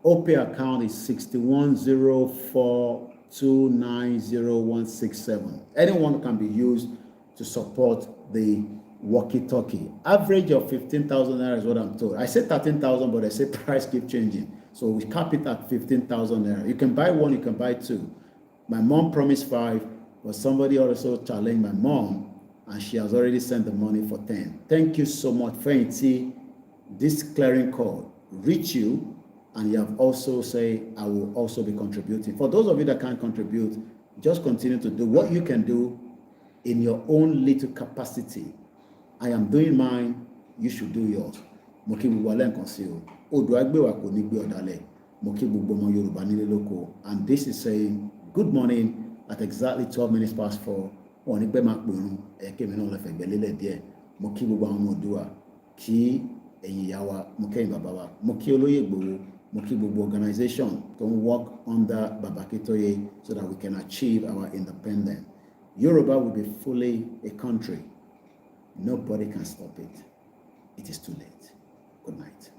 S1: OPay account is 6104290167. Anyone can be used to support the walkie-talkie. Average of 15,000 naira is what I'm told. I said 13,000, but I say price keep changing. So we cap it at 15,000 naira. You can buy one, you can buy 2. My mom promised 5, but somebody also challenged my mom, and she has already sent the money for 10. Thank you so much. Fenty, this clearing call reach you, and you have also say, I will also be contributing. For those of you that can't contribute, just continue to do what you can do in your own little capacity. I am doing mine, you should do yours. Mo kí gbogbo alẹ́ nǹkan sí o. Odò agbéwà kò ní gbé ọ̀dàlẹ̀. Mo kí gbogbo ọmọ Yorùbá nílé lóko. And this is saying, good morning at exactly 12 minutes past 4. Wọ́n ní pẹ́ máa pèrún ẹ̀kẹ́ mi náà lọ fẹ̀gbẹ́ lélẹ̀ díẹ̀. Mo kí gbogbo àwọn ọmọ Oòduà, kí ẹ̀yin ìyá wa, mo kẹ́yìn bàbá wa, mo kí Olóyè Ìgbòho, mo kí gbogbo organization tó ń work under Baba Akintoye so that we can achieve our independence. Yoruba will be fully a country. Nobody can stop it. It is too late. Good night.